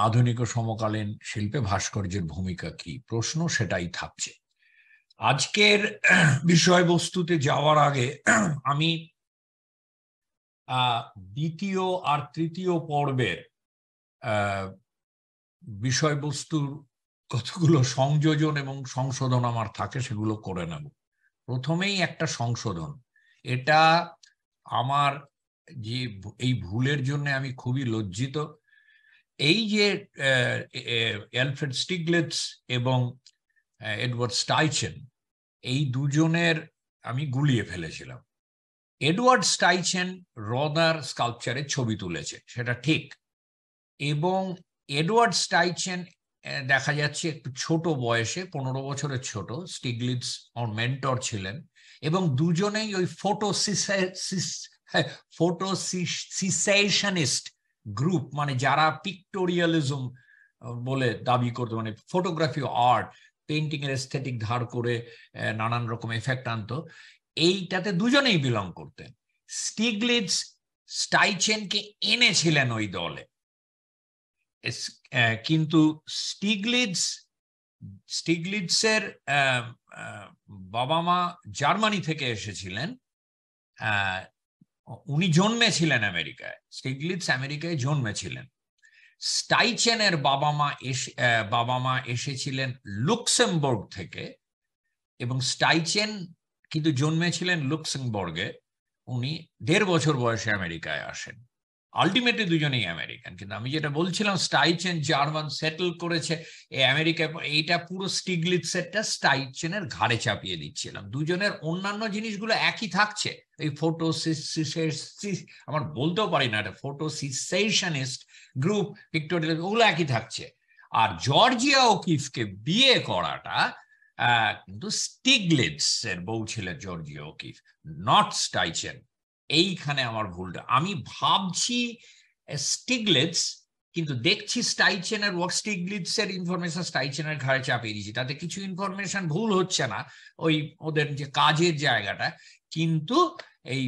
আধুনিক ও সমকালীন শিল্পে ভাস্কর্যের ভূমিকা কি? প্রশ্ন সেটাই থাকছে। আজকের বিষয়বস্তুতে যাওয়ার আগে আমি দ্বিতীয় আর তৃতীয় পর্বের বিষয়বস্তুর কতগুলো সংযোজন এবং সংশোধন আমার থাকে, সেগুলো করে নেব। প্রথমেই একটা সংশোধন, এটা আমার যে এই ভুলের জন্য আমি খুবই লজ্জিত। এই যে অ্যালফ্রেড স্টিগলিটজ এবং এডওয়ার্ড স্টাইচেন, এই দুজনের আমি গুলিয়ে ফেলেছিলাম। এডওয়ার্ড স্টাইচেন রদার স্কাল্পচারের ছবি তুলেছে, সেটা ঠিক, এবং এডওয়ার্ড স্টাইচেন দেখা যাচ্ছে একটু ছোট বয়সে, 15 বছরের ছোট। স্টিগলিটজ ওর মেন্টর ছিলেন, এবং দুজনেই ওই ফটোসিসেশনিস্ট গ্রুপ, মানে যারা পিক্টোরিয়ালিজম বলে দাবি করতো, মানে ফটোগ্রাফি আর্ট, পেন্টিং এর এস্থেটিক ধার করে নানান রকম এফেক্ট আনতো, এইটাতে দুজনেই বিলং করতেন। স্টিগলিটজ স্টাইচেনকে এনেছিলেন ওই দলে, কিন্তু স্টিগলিটজের বাবা মা জার্মানি থেকে এসেছিলেন। উনি জন্মেছিলেন আমেরিকায়, স্টিগলিটজ আমেরিকায় জন্মেছিলেন। স্টাইচেনের বাবা মা এসেছিলেন লুক্সেমবুর্গ থেকে, এবং স্টাইচেন কিন্তু জন্মেছিলেন লুক্সেমবুর্গে। উনি 1.5 বছর বয়সে আমেরিকায় আসেন। আলটিমেটলি দুজনেই আমেরিকান, কিন্তু আমি যেটা বলছিলাম, স্টাইচেন জার্মান সেটেল করেছে এই আমেরিকায়, এইটা পুরো স্টিগলিটজেরটা স্টাইচেনের ঘাড়ে চাপিয়ে দিচ্ছিলাম। দুজনের অন্যান্য জিনিসগুলো একই থাকছে, এই আমার বলতেও পারি না, এটা ফটোসিসেশনিস্ট গ্রুপ, পিক্টোরিয়াল, ওগুলো একই থাকছে। আর জর্জিয়া ওকিফকে বিয়ে করাটা কিন্তু স্টিগলিটজ এর বউ ছিলেন জর্জিয়া ওকিফ, নট স্টাইচেন। এইখানে আমার ভুলটা। আমি ভাবছি স্টিগলিটজ, কিন্তু দেখছি স্টাইচেনের ওয়ার্ক, স্টিগলিটজের ইনফরমেশন স্টাইচেনের ঘাড়ে চাপিয়ে দিয়েছি। তাতে কিছু ইনফরমেশন ভুল হচ্ছে না, ওই ওদের যে কাজের জায়গাটা, কিন্তু এই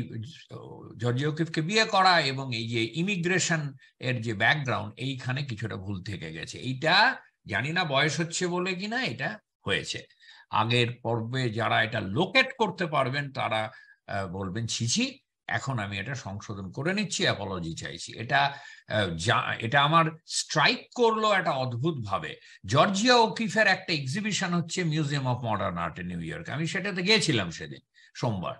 জর্জিয়া ওকিফকে বিয়ে করা এবং এই যে ইমিগ্রেশন এর যে ব্যাকগ্রাউন্ড, এইখানে কিছুটা ভুল থেকে গেছে। এইটা জানি না বয়স হচ্ছে বলে কিনা এটা হয়েছে। আগের পর্বে যারা এটা লোকেট করতে পারবেন তারা বলবেন ছিছি। এখন আমি এটা সংশোধন করে নিচ্ছি, অ্যাপোলজি চাইছি। এটা আমার স্ট্রাইক করলো একটা অদ্ভুত ভাবে। জর্জিয়া ওকিফের একটা এক্সিবিশন হচ্ছে museum of modern art new York, আমি সেটাতে গিয়েছিলাম সেদিন সোমবার।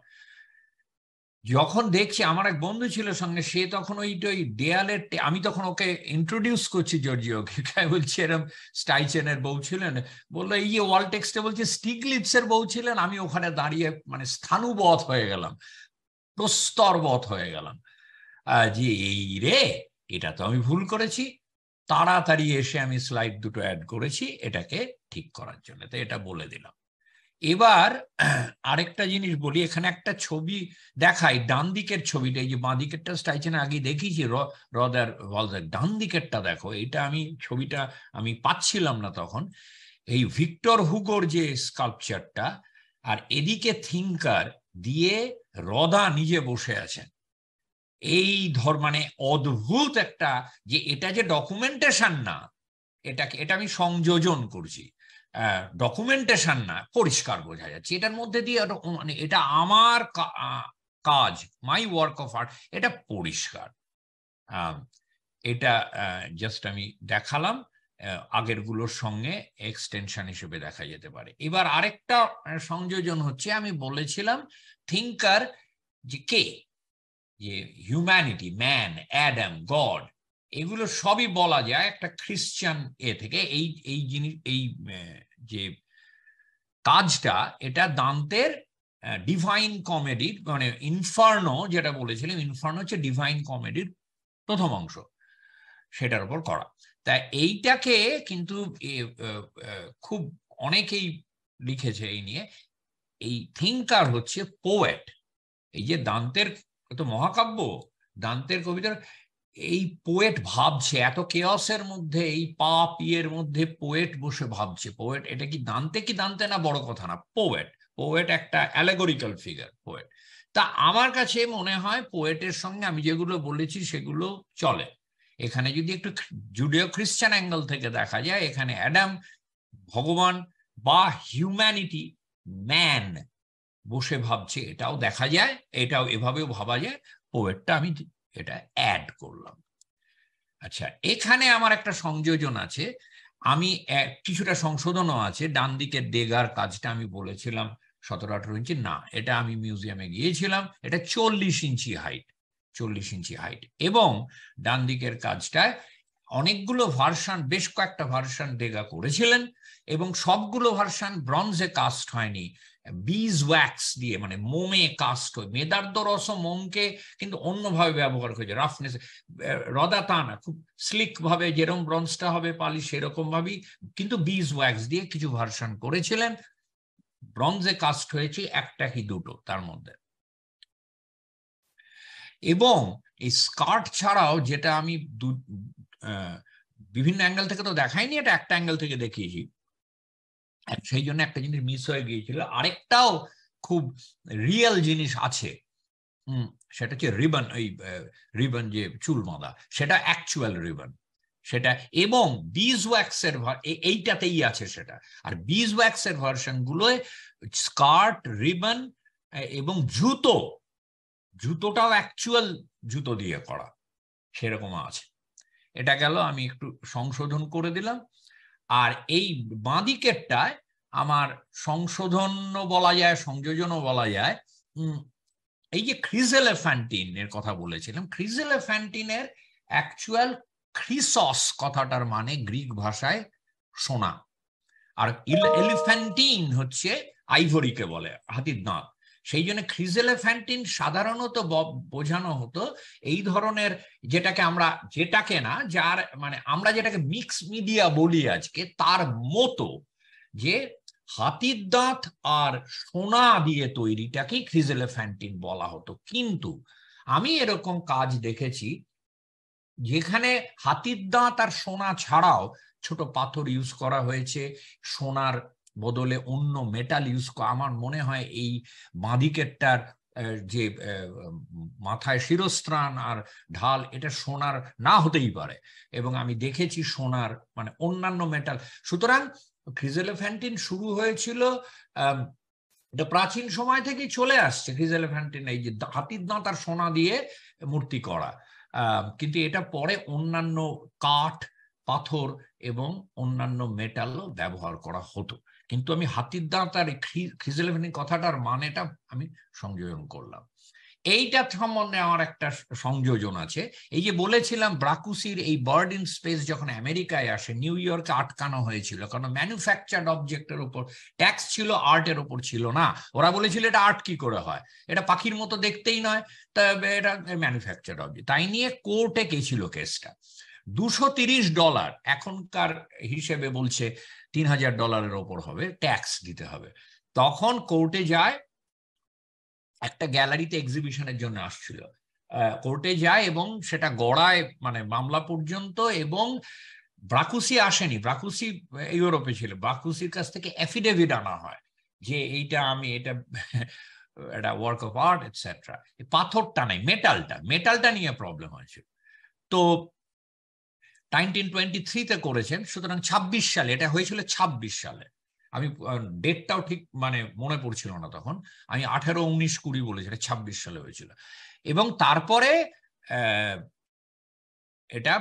যখন দেখছি, আমার এক বন্ধু ছিল সঙ্গে, সে তখন ওই দেয়ালের, আমি তখন ওকে ইন্ট্রোডিউস করছি জর্জিয়া ওকিফকে, বলছি এরকম স্টাইচেনের বউ ছিলেন, বললো এই যে ওয়াল টেক্সটে বলছে স্টিগলিটজের বউ ছিলেন। আমি ওখানে দাঁড়িয়ে মানে স্থানুবধ হয়ে গেলাম, প্রস্তরবৎ হয়ে গেলাম, যে এই রে, এটা তো আমি ভুল করেছি। তাড়াতাড়ি এসে আমি স্লাইড দুটো অ্যাড করেছি এটাকে ঠিক করার জন্য, তো এটা বলে দিলাম। এবার আরেকটা জিনিস বলি, এখানে একটা ছবি দেখাই, ডান দিকের ছবিটা, এই যে বাঁ দিকেরটা স্টাইচেন আগে দেখিয়েছি, রদার ওয়ালজার, ডান দিকেরটা দেখো। এটা ছবিটা আমি পাচ্ছিলাম না তখন। এই ভিক্টর হুগোর যে স্কাল্পচারটা, আর এদিকে থিঙ্কার দিয়ে রদা নিজে বসে আছেন। এই মানে অদ্ভুত একটা, যে এটা যে ডকুমেন্টেশন না, এটা আমি সংযোজন করছি, ডকুমেন্টেশন না, পরিষ্কার বোঝা যাচ্ছে এটার মধ্যে দিয়ে, মানে এটা আমার কাজ, মাই ওয়ার্ক অফ আর্ট, এটা পরিষ্কার। এটা জাস্ট আমি দেখালাম, আগের গুলোর সঙ্গে এক্সটেনশন হিসেবে দেখা যেতে পারে। এবার আরেকটা সংযোজন হচ্ছে, আমি বলেছিলাম থিঙ্কার যে কে, যে হিউম্যানিটি, ম্যান, অ্যাডাম, গড, এগুলো সবই বলা যায় একটা খ্রিস্টান থেকে। এই জিনিস, এই যে কাজটা, এটা দান্তের ডিভাইন কমেডি, মানে ইনফার্নো যেটা বলেছিলাম, ইনফার্নো হচ্ছে ডিভাইন কমেডির প্রথম অংশ, সেটার উপর করা। তা এইটাকে কিন্তু খুব অনেকেই লিখেছে এই নিয়ে। এই থিঙ্কার হচ্ছে পোয়েট। এই যে দান্তের তো মহাকাব্য, দান্তের কবিতার, এই পোয়েট ভাবছে এত কেয়সের মধ্যে, এই পাপ ইয়ের মধ্যে পোয়েট বসে ভাবছে। পোয়েট এটা কি দান্তে না, বড় কথা না, পোয়েট একটা অ্যালেগোরিক্যাল ফিগার পোয়েট। তা আমার কাছে মনে হয় পোয়েটের সঙ্গে আমি যেগুলো বলেছি সেগুলো চলে। এখানে যদি একটু জুডিও খ্রিস্টান অ্যাঙ্গেল থেকে দেখা যায়, এখানে অ্যাডাম ভগবান বা হিউম্যানিটি ম্যান বসে ভাবছে, এটাও দেখা যায়, এটাও এভাবেও ভাবা যায়। পোয়েটটা আমি এটা অ্যাড করলাম। আচ্ছা, এখানে আমার একটা সংযোজন আছে, আমি কিছুটা সংশোধনও আছে। ডান দিকের দেগার কাজটা আমি বলেছিলাম 17-18 ইঞ্চি, না, এটা আমি মিউজিয়ামে গিয়েছিলাম, এটা 40 ইঞ্চি হাইট, 40 ইঞ্চি হাইট। এবং ডান দিকের কাজটায় অনেকগুলো ভার্সান, বেশ কয়েকটা ভার্সান দেগা করেছিলেন, এবং সবগুলো ভার্সান ব্রঞ্জে কাস্ট হয়নি, বিজ ওয়্যাক্স দিয়ে, মানে মোমে কাস্ট হয়। মেদার্দ রস মোমকে কিন্তু অন্যভাবে ব্যবহার করেছে, রাফনেস, রদা তা না, খুব স্লিক ভাবে যেরকম ব্রঞ্জটা হবে পালিশ সেরকম ভাবেই, কিন্তু বিজ ওয়্যাক্স দিয়ে কিছু ভার্সান করেছিলেন। ব্রঞ্জে কাস্ট হয়েছে একটা কি দুটো তার মধ্যে। এবং এই স্কার্ট ছাড়াও, যেটা আমি বিভিন্ন অ্যাঙ্গেল থেকে তো দেখাইনি, এটা একটা অ্যাঙ্গেল থেকে দেখিয়েছি, সেই জন্য একটা জিনিস মিস হয়ে গিয়েছিল। আরেকটাও খুব রিয়েল জিনিস আছে, সেটা হচ্ছে রিবন, ওই রিবন যে চুল বাঁধা, সেটা অ্যাকচুয়াল রিবন সেটা, এবং বিজ ওয়্যাক্সের এইটাতেই আছে সেটা। আর বিজ ওয়্যাক্সের ভার্সন গুলোয় স্কার্ট, রিবন এবং জুতোটাও অ্যাকচুয়াল জুতো দিয়ে করা, সেরকম আছে। এটা গেল, আমি একটু সংশোধন করে দিলাম। আর এই বাঁদিকেরটায় আমার সংশোধনও বলা যায়, সংযোজনও বলা যায়। এই যে ক্রিজেলেফ্যান্টিনের কথা বলেছিলাম, ক্রিজেলেফ্যান্টিনের অ্যাকচুয়াল ক্রিসস কথাটার মানে গ্রিক ভাষায় সোনা, আর এলিফ্যান্টিন হচ্ছে আইভরিকে বলে, হাতির দাঁত। সেই জন্য ক্রিজেলেফ্যান্টিন সাধারণত বোঝানো হতো এই ধরনের, যেটাকে না, যার মানে আমরা যেটাকে মিক্স মিডিয়া বলি আজকে, তার মতো, যে হাতির দাঁত আর সোনা দিয়ে তৈরিটাকেই ক্রিজেলেফ্যান্টিন বলা হতো। কিন্তু আমি এরকম কাজ দেখেছি যেখানে হাতির দাঁত আর সোনা ছাড়াও ছোট পাথর ইউজ করা হয়েছে, সোনার বদলে অন্য মেটাল ইউজ করা। আমার মনে হয় এই বাঁদিকেরটার যে মাথায় শিরস্ত্রাণ আর ঢাল, এটা সোনার না হতেই পারে, এবং আমি দেখেছি সোনার মানে অন্যান্য মেটাল। সুতরাং ক্রিজেলেফ্যান্টিন শুরু হয়েছিল, এটা প্রাচীন সময় থেকেই চলে আসছে ক্রিজেলেফ্যান্টিন, এই যে হাতির দাঁত আর সোনা দিয়ে মূর্তি করা। কিন্তু এটা পরে অন্যান্য কাঠ, পাথর এবং অন্যান্য মেটালও ব্যবহার করা হতো। কিন্তু আমি হাতির দাঁত আর ক্রিজেলেফ্যান্টিন কথাটার মানেটা আমি সংযোজন করলাম। এইটা সম্বন্ধে আমার একটা সংযোজন আছে। এই যে বলেছিলাম ব্রাকুসির এই বার্ড ইন স্পেস যখন আমেরিকায় আসে, নিউ ইয়র্কে আটকানো হয়েছিল, কারণ ম্যানুফ্যাকচার্ড অবজেক্টের উপর ট্যাক্স ছিল, আর্টের উপর ছিল না। ওরা বলেছিল এটা আর্ট কি করে হয়, এটা পাখির মতো দেখতেই নয়, তবে এটা ম্যানুফ্যাকচার্ড অবজেক্ট। তাই নিয়ে কোর্টে গেছিল কেসটা। $230 এখনকার হিসেবে বলছে $3000 ওপর হবে, ট্যাক্স দিতে হবে। তখন কোর্টে যায়, একটা গ্যালারিতে এক্সিবিশনের জন্য আসছিল, কোর্টে যায় এবং সেটা গড়ায় মানে মামলা পর্যন্ত, এবং ব্রাকুসি আসেনি, ব্রাকুসি ইউরোপে ছিল, ব্রাকুসির কাছ থেকে অ্যাফিডেভিট আনা হয় যে এটা এটা ওয়ার্ক অফ আর্ট এটসেট্রা। পাথরটা নাই, মেটালটা নিয়ে প্রবলেম হয়েছিল। তো 1923-তে করেছেন, সুতরাং 26 সালে এটা হয়েছিল। 26 সালে, আমি ডেটটাও ঠিক মানে মনে পড়ছিল না তখন, আমি 18, 19, 20 বলেছি, 26 সালে হয়েছিল। এবং তারপরে এটা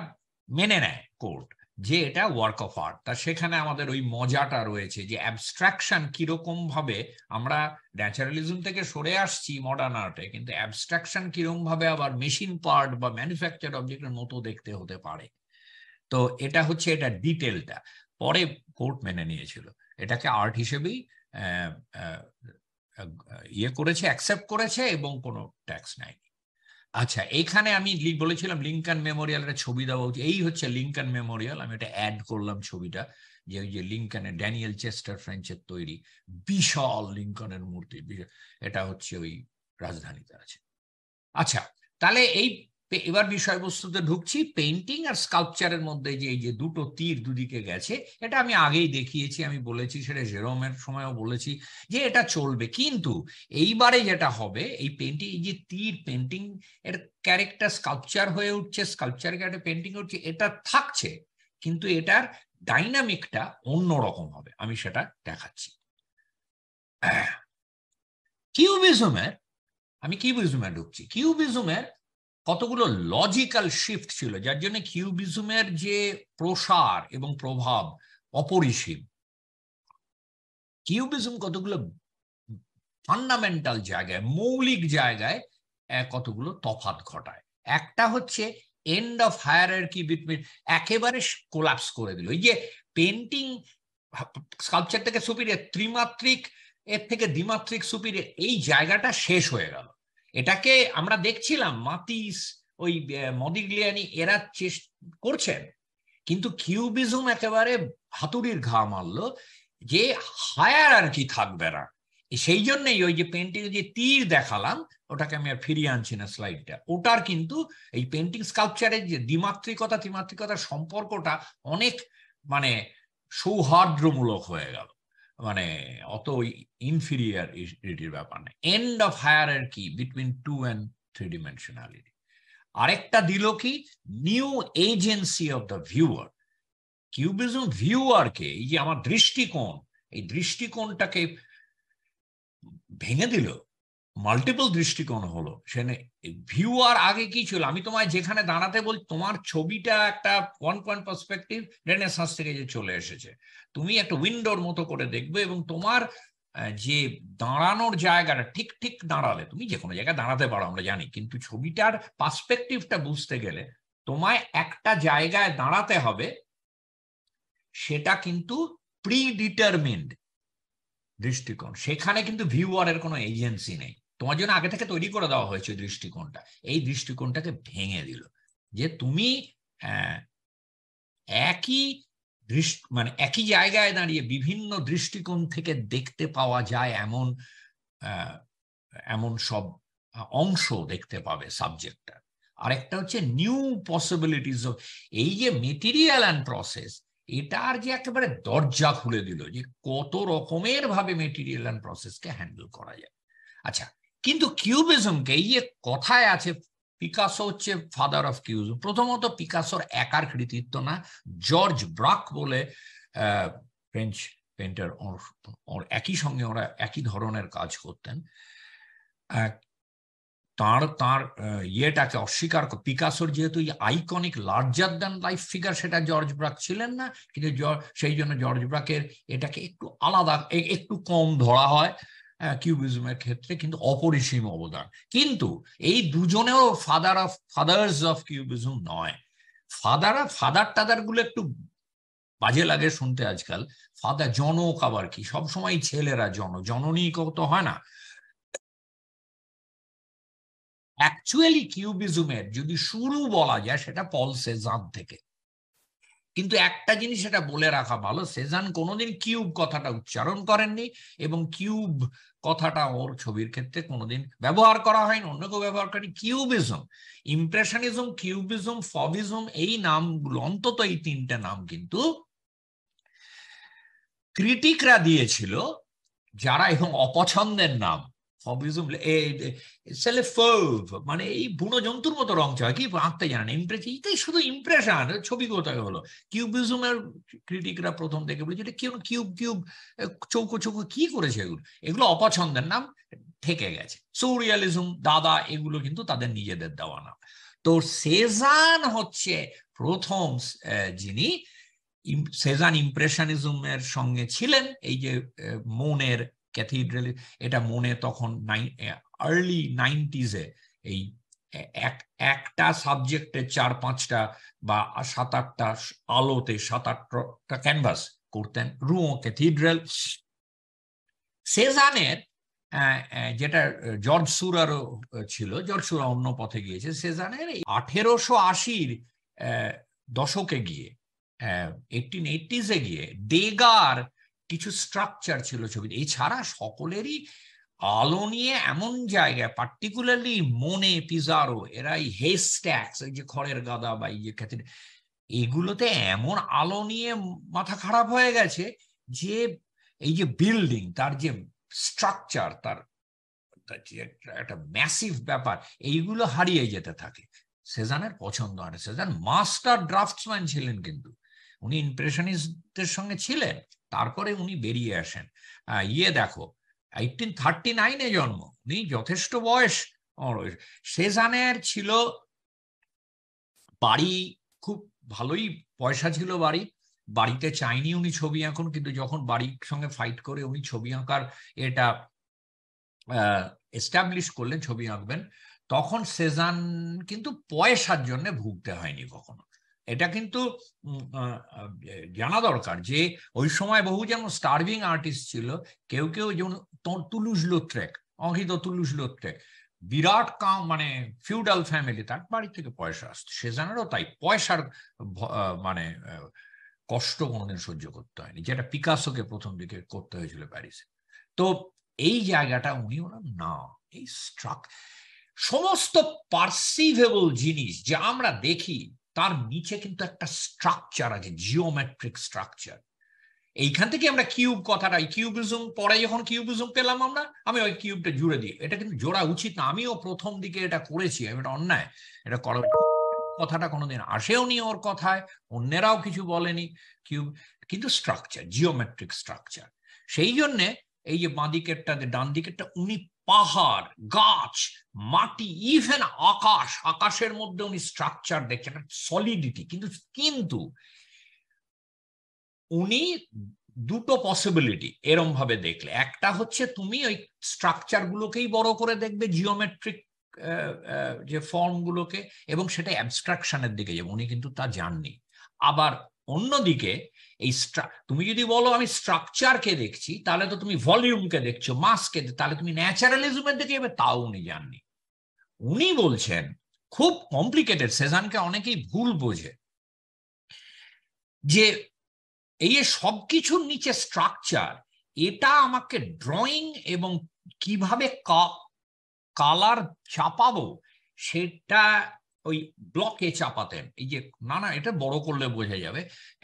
মেনে নেয় কোর্ট যে এটা ওয়ার্ক অফ আর্ট। তা সেখানে আমাদের ওই মজাটা রয়েছে যে অ্যাবস্ট্রাকশন কিরকম ভাবে, আমরা ন্যাচারালিজম থেকে সরে আসছি মডার্ন আর্টে, কিন্তু অ্যাবস্ট্রাকশন কিরকম ভাবে আবার মেশিন পার্ট বা ম্যানুফ্যাকচার অবজেক্টের মতো দেখতে হতে পারে। তো এটা হচ্ছে, এটা ডিটেলটা পরে কোর্ট মেনে নিয়েছিল, এটাকে আর্ট হিসেবেই ইয়ে করেছে, অ্যাকসেপ্ট করেছে, এবং কোনো ট্যাক্স নেয়নি। আচ্ছা, এইখানে আমি বলেছিলাম লিঙ্কন মেমোরিয়ালের ছবি দেওয়া উচিত, এই হচ্ছে লিঙ্কন মেমোরিয়াল। আমি এটা অ্যাড করলাম ছবিটা, যে ওই যে লিঙ্কনের, ড্যানিয়েল চেস্টার ফ্রেঞ্চের তৈরি বিশাল লিঙ্কনের মূর্তি, এটা হচ্ছে ওই রাজধানীতে আছে। আচ্ছা, তাহলে এই এবার বিষয়বস্তুতে ঢুকছি। পেইন্টিং আর স্কাল্পচারের মধ্যে যে এই যে দুটো তীর দুদিকে গেছে, এটা আমি আগেই দেখিয়েছি, আমি বলেছি, সেটা জেরোমের সময়ও বলেছি যে এটা চলবে। কিন্তু এইবারে যেটা হবে, এই পেইন্টিং, এই যে তীর পেইন্টিং এর ক্যারেক্টার স্কাল্পচার হয়ে উঠছে, স্কাল্পচার ক্যারেক্টার পেইন্টিং হচ্ছে, এটা থাকছে, কিন্তু এটার ডাইনামিকটা অন্যরকম হবে, আমি সেটা দেখাচ্ছি। কিউবিজমের, আমি কিউবিজমে ঢুকছি। কিউবিজমের কতগুলো লজিক্যাল শিফট ছিল, যার জন্য কিউবিজমের যে প্রসার এবং প্রভাব অপরিসীম। কিউবিজম কতগুলো ফান্ডামেন্টাল জায়গায়, মৌলিক জায়গায় কতগুলো তফাৎ ঘটায়। একটা হচ্ছে এন্ড অফ হায়ারার্কি বিটুইন, একেবারে কোলাপস করে দিল। এই যে পেন্টিং স্কাল্পচার থেকে সুপিরিয়র, ত্রিমাত্রিক এর থেকে দ্বিমাত্রিক সুপিরিয়র, এই জায়গাটা শেষ হয়ে গেল। এটাকে আমরা দেখছিলাম মাতিস, ওই মদিগ্লিয়ানি, এরা চেষ্টা করছেন, কিন্তু কিউবিজম একেবারে হাতুড়ির ঘা মারলো যে হায়ারার্কি থাকবে না। সেই জন্যই ওই যে পেন্টিং যে তীর দেখালাম, ওটাকে আমি আর ফিরিয়ে আনছি না স্লাইডটা, ওটার কিন্তু এই পেন্টিং স্কাল্পচারের যে দ্বিমাত্রিকতা ত্রিমাত্রিকতার সম্পর্কটা অনেক মানে সৌহার্দ্যমূলক হয়ে গেল, মানে অত ইনফিরিয়রিটির ব্যাপার নেই। End of hierarchy between 2 and 3 dimensionality। আরেকটা দিল কি, new agency of the viewer. Cubism ভিউয়ারকে, এই যে আমার দৃষ্টিকোণ, এই দৃষ্টিকোণটাকে ভেঙে দিল, মাল্টিপল দৃষ্টিকোণ হলো। সেখানে ভিউয়ার আগে কি ছিল, আমি তোমায় যেখানে দাঁড়াতে বল, তোমার ছবিটা একটা ওয়ান পয়েন্ট পার্সপেক্টিভ রেনেসাঁস থেকে যে চলে এসেছে, তুমি একটা উইন্ডোর মতো করে দেখবে, এবং তোমার যে দাঁড়ানোর জায়গাটা ঠিক ঠিক দাঁড়ালে, তুমি যে কোনো জায়গায় দাঁড়াতে পারো আমরা জানি, কিন্তু ছবিটার পার্সপেক্টিভটা বুঝতে গেলে তোমায় একটা জায়গায় দাঁড়াতে হবে, সেটা কিন্তু প্রিডিটারমিন্ড দৃষ্টিকোণ। সেখানে কিন্তু ভিউয়ারের কোনো এজেন্সি নেই, তোমার জন্য আগে থেকে তৈরি করে দেওয়া হয়েছে দৃষ্টিকোণটা। এই দৃষ্টিকোণটাকে ভেঙে দিল, যে তুমি একই মানে একই জায়গায় দাঁড়িয়ে বিভিন্ন দৃষ্টিকোণ থেকে দেখতে পাওয়া যায় এমন এমন সব অংশ দেখতে পাবে সাবজেক্টটা। আরেকটা হচ্ছে নিউ পসিবিলিটিস অফ, এই যে মেটেরিয়াল অ্যান্ড প্রসেস, এটার যে একেবারে দরজা খুলে দিল, যে কত রকমের ভাবে মেটেরিয়াল অ্যান্ড প্রসেসকে হ্যান্ডেল করা যায়। আচ্ছা, কিন্তু কিউবিজমকে, এই যে কথায় আছে পিকাসো হচ্ছে ফাদার অফ কিউবিজম, প্রথমত পিকাসোর একার কৃতিত্ব না, জর্জ ব্রাক বলে ফ্রেঞ্চ পেন্টার, ওর একই সঙ্গে ওরা একই ধরনের কাজ করতেন। তার তার ইয়েটাকে অস্বীকার, পিকাসোর যেহেতু iconic larger than life figure, সেটা জর্জ ব্রাক ছিলেন না, কিন্তু সেই জন্য জর্জ ব্রাকের এটাকে একটু আলাদা, একটু কম ধরা হয় কিউবিজমের ক্ষেত্রে, কিন্তু অপরিসীম অবদান। কিন্তু এই দুজনেও ফাদার্স অফ কিউবিজম নয়। ফাদার টাদার গুলো একটু বাজে লাগে শুনতে আজকাল। ফাদার, জনক আবার কি, সবসময় ছেলেরা জননী কত হয় না। অ্যাকচুয়ালি কিউবিজমের যদি শুরু বলা যায়, সেটা পল সেজান থেকে। কিন্তু একটা জিনিস সেটা বলে রাখা ভালো, সেজান কোনোদিন কিউব কথাটা উচ্চারণ করেননি, এবং কিউব কথাটা ওর ছবির ক্ষেত্রে কোনোদিন ব্যবহার করা হয়নি, অন্য কেউ ব্যবহার করেনি। কিউবিজম, ইমপ্রেশনিজম, কিউবিজম, ফবিজম, এই নামগুলো, অন্তত এই তিনটে নাম কিন্তু ক্রিটিকরা দিয়েছিল, যারা এবং অপছন্দের নাম। ফবিজম মানে এই বুনো জন্তুর মতো রং চায়, কি আঁকতে জানেন, এটাই শুধু ইমপ্রেশন, ছবি কোথায় হলো। কিউবিজমের ক্রিটিকরা প্রথম থেকে বলেছে এটা কিউব কিউব কিউব, চৌকো চৌকো, কি করেছে এগুলো, এগুলো অপছন্দের নাম, থেকে গেছে। সুরিয়ালিজম, দাদা, এগুলো কিন্তু তাদের নিজেদের দেওয়া নাম। তো সেজান হচ্ছে প্রথম যিনি, সেজান ইমপ্রেশনিজমের সঙ্গে ছিলেন। এই যে মোনের ক্যাথিড্রাল, এটা মনে তখন আর্লি 90s এই একটা সাবজেক্টে 4-5টা বা 7-8টা আলোতে 7-8টা ক্যানভাস করতেন, রুও ক্যাথিড্রাল। সেজানের যেটা জর্জ সুরারও ছিল, জর্জ সুরা অন্য পথে গিয়েছে, সেজানের 1880 দশকে গিয়ে, 1880s গিয়ে দেগার কিছু স্ট্রাকচার ছিল ছবিতে। এছাড়া সকলেরই আলো নিয়ে এমন জায়গায়, পার্টিকুলারলি মোনে, পিজারো, এরা এই হেস্ট্যাক্স, এই যে খড়ের গাদা বা এই যে খ্যাতি, এগুলোতে এমন আলো নিয়ে মাথা খারাপ হয়ে গেছে যে এই যে বিল্ডিং, তার যে স্ট্রাকচার, তার একটা ম্যাসিভ ব্যাপার, এইগুলো হারিয়ে যেতে থাকে। সেজানের পছন্দ হয় না। সেজান মাস্টার ড্রাফটসম্যান ছিলেন, কিন্তু উনি ইমপ্রেশনিস্টদের সঙ্গে ছিলেন, তারপরে উনি বেরিয়ে আসেন। দেখো 1839-এ জন্ম, উনি যথেষ্ট বয়স। সেজানের ছিল বাড়ি, খুব ভালোই পয়সা ছিল বাড়িতে চাইনি উনি ছবি আঁকুন, কিন্তু যখন বাড়ির সঙ্গে ফাইট করে উনি ছবি আঁকার এটা এস্টাবলিশ করলেন, ছবি আঁকবেন, তখন সেজান কিন্তু পয়সার জন্য ভুগতে হয়নি কখনো। এটা কিন্তু জানা দরকার যে ওই সময় বহু যেমন স্টার্ভিং আর্টিস্ট ছিল, কেউ কেউ যেমন তুলুজ লুট্রেক, অঙ্কিত তুলুজ লুট্রেক, বিরাট মানে ফিউডাল ফ্যামিলি, তার বাড়ি থেকে পয়সা আসতো। সেজানেরও তাই, পয়সার মানে কষ্ট কোনোদিন সহ্য করতে হয়নি, যেটা পিকাসোকে প্রথম দিকে করতে হয়েছিল প্যারিসে। তো এই জায়গাটা উনি ওনার না, এই সমস্ত পারসিভেবল জিনিস যা আমরা দেখি, তার নিচে কিন্তু একটা স্ট্রাকচার আছে, জিওমেট্রিক স্ট্রাকচার। এইখান থেকে আমরা কিউব কথাটা, কিউবিজম পরে যখন কিউবিজম পেলাম আমি ওই কিউবটা জুড়ে দিই, এটা কিন্তু জোড়া উচিত না। আমিও প্রথম দিকে এটা করেছি, এটা অন্যায়, এটা করা কথাটা কোনোদিন আসেও নি ওর কথায়, অন্যেরাও কিছু বলেনি। কিউব কিন্তু স্ট্রাকচার, জিওমেট্রিক স্ট্রাকচার। সেই জন্যে এই যে বাঁ দিকেরটা, ডান দিকেরটা, উনি পাহাড়, গাছ, মাটি, ইভেন আকাশের মধ্যে উনি স্ট্রাকচার দেখছেন, সলিডিটি। কিন্তু উনি দুটো পসিবিলিটি এরম ভাবে দেখলে, একটা হচ্ছে তুমি ওই স্ট্রাকচার গুলোকেই বড় করে দেখবে, জিওমেট্রিক যে ফর্ম গুলোকে, এবং সেটা অ্যাবস্ট্রাকশনের দিকে যাবে, উনি কিন্তু তা জাননি। আবার অন্যদিকে এই তুমি যদি বলো আমি স্ট্রাকচারকে দেখছি, তাহলে তো তুমি ভলিউমকে দেখছো, মাসকে, তাহলে তুমি ন্যাচারালিজমের দিকে যাবে, তাও উনি জাননি। উনি বলছেন খুব কমপ্লিকেটেড, সেজানকে অনেকেই ভুল বোঝে, যে এই সবকিছুর নিচে স্ট্রাকচার, এটা আমাকে ড্রয়িং এবং কিভাবে কালার চাপাবো সেটা ওই ব্লকে চাপাতেন। এই যে না এটা বড় করলে বোঝা যাবে,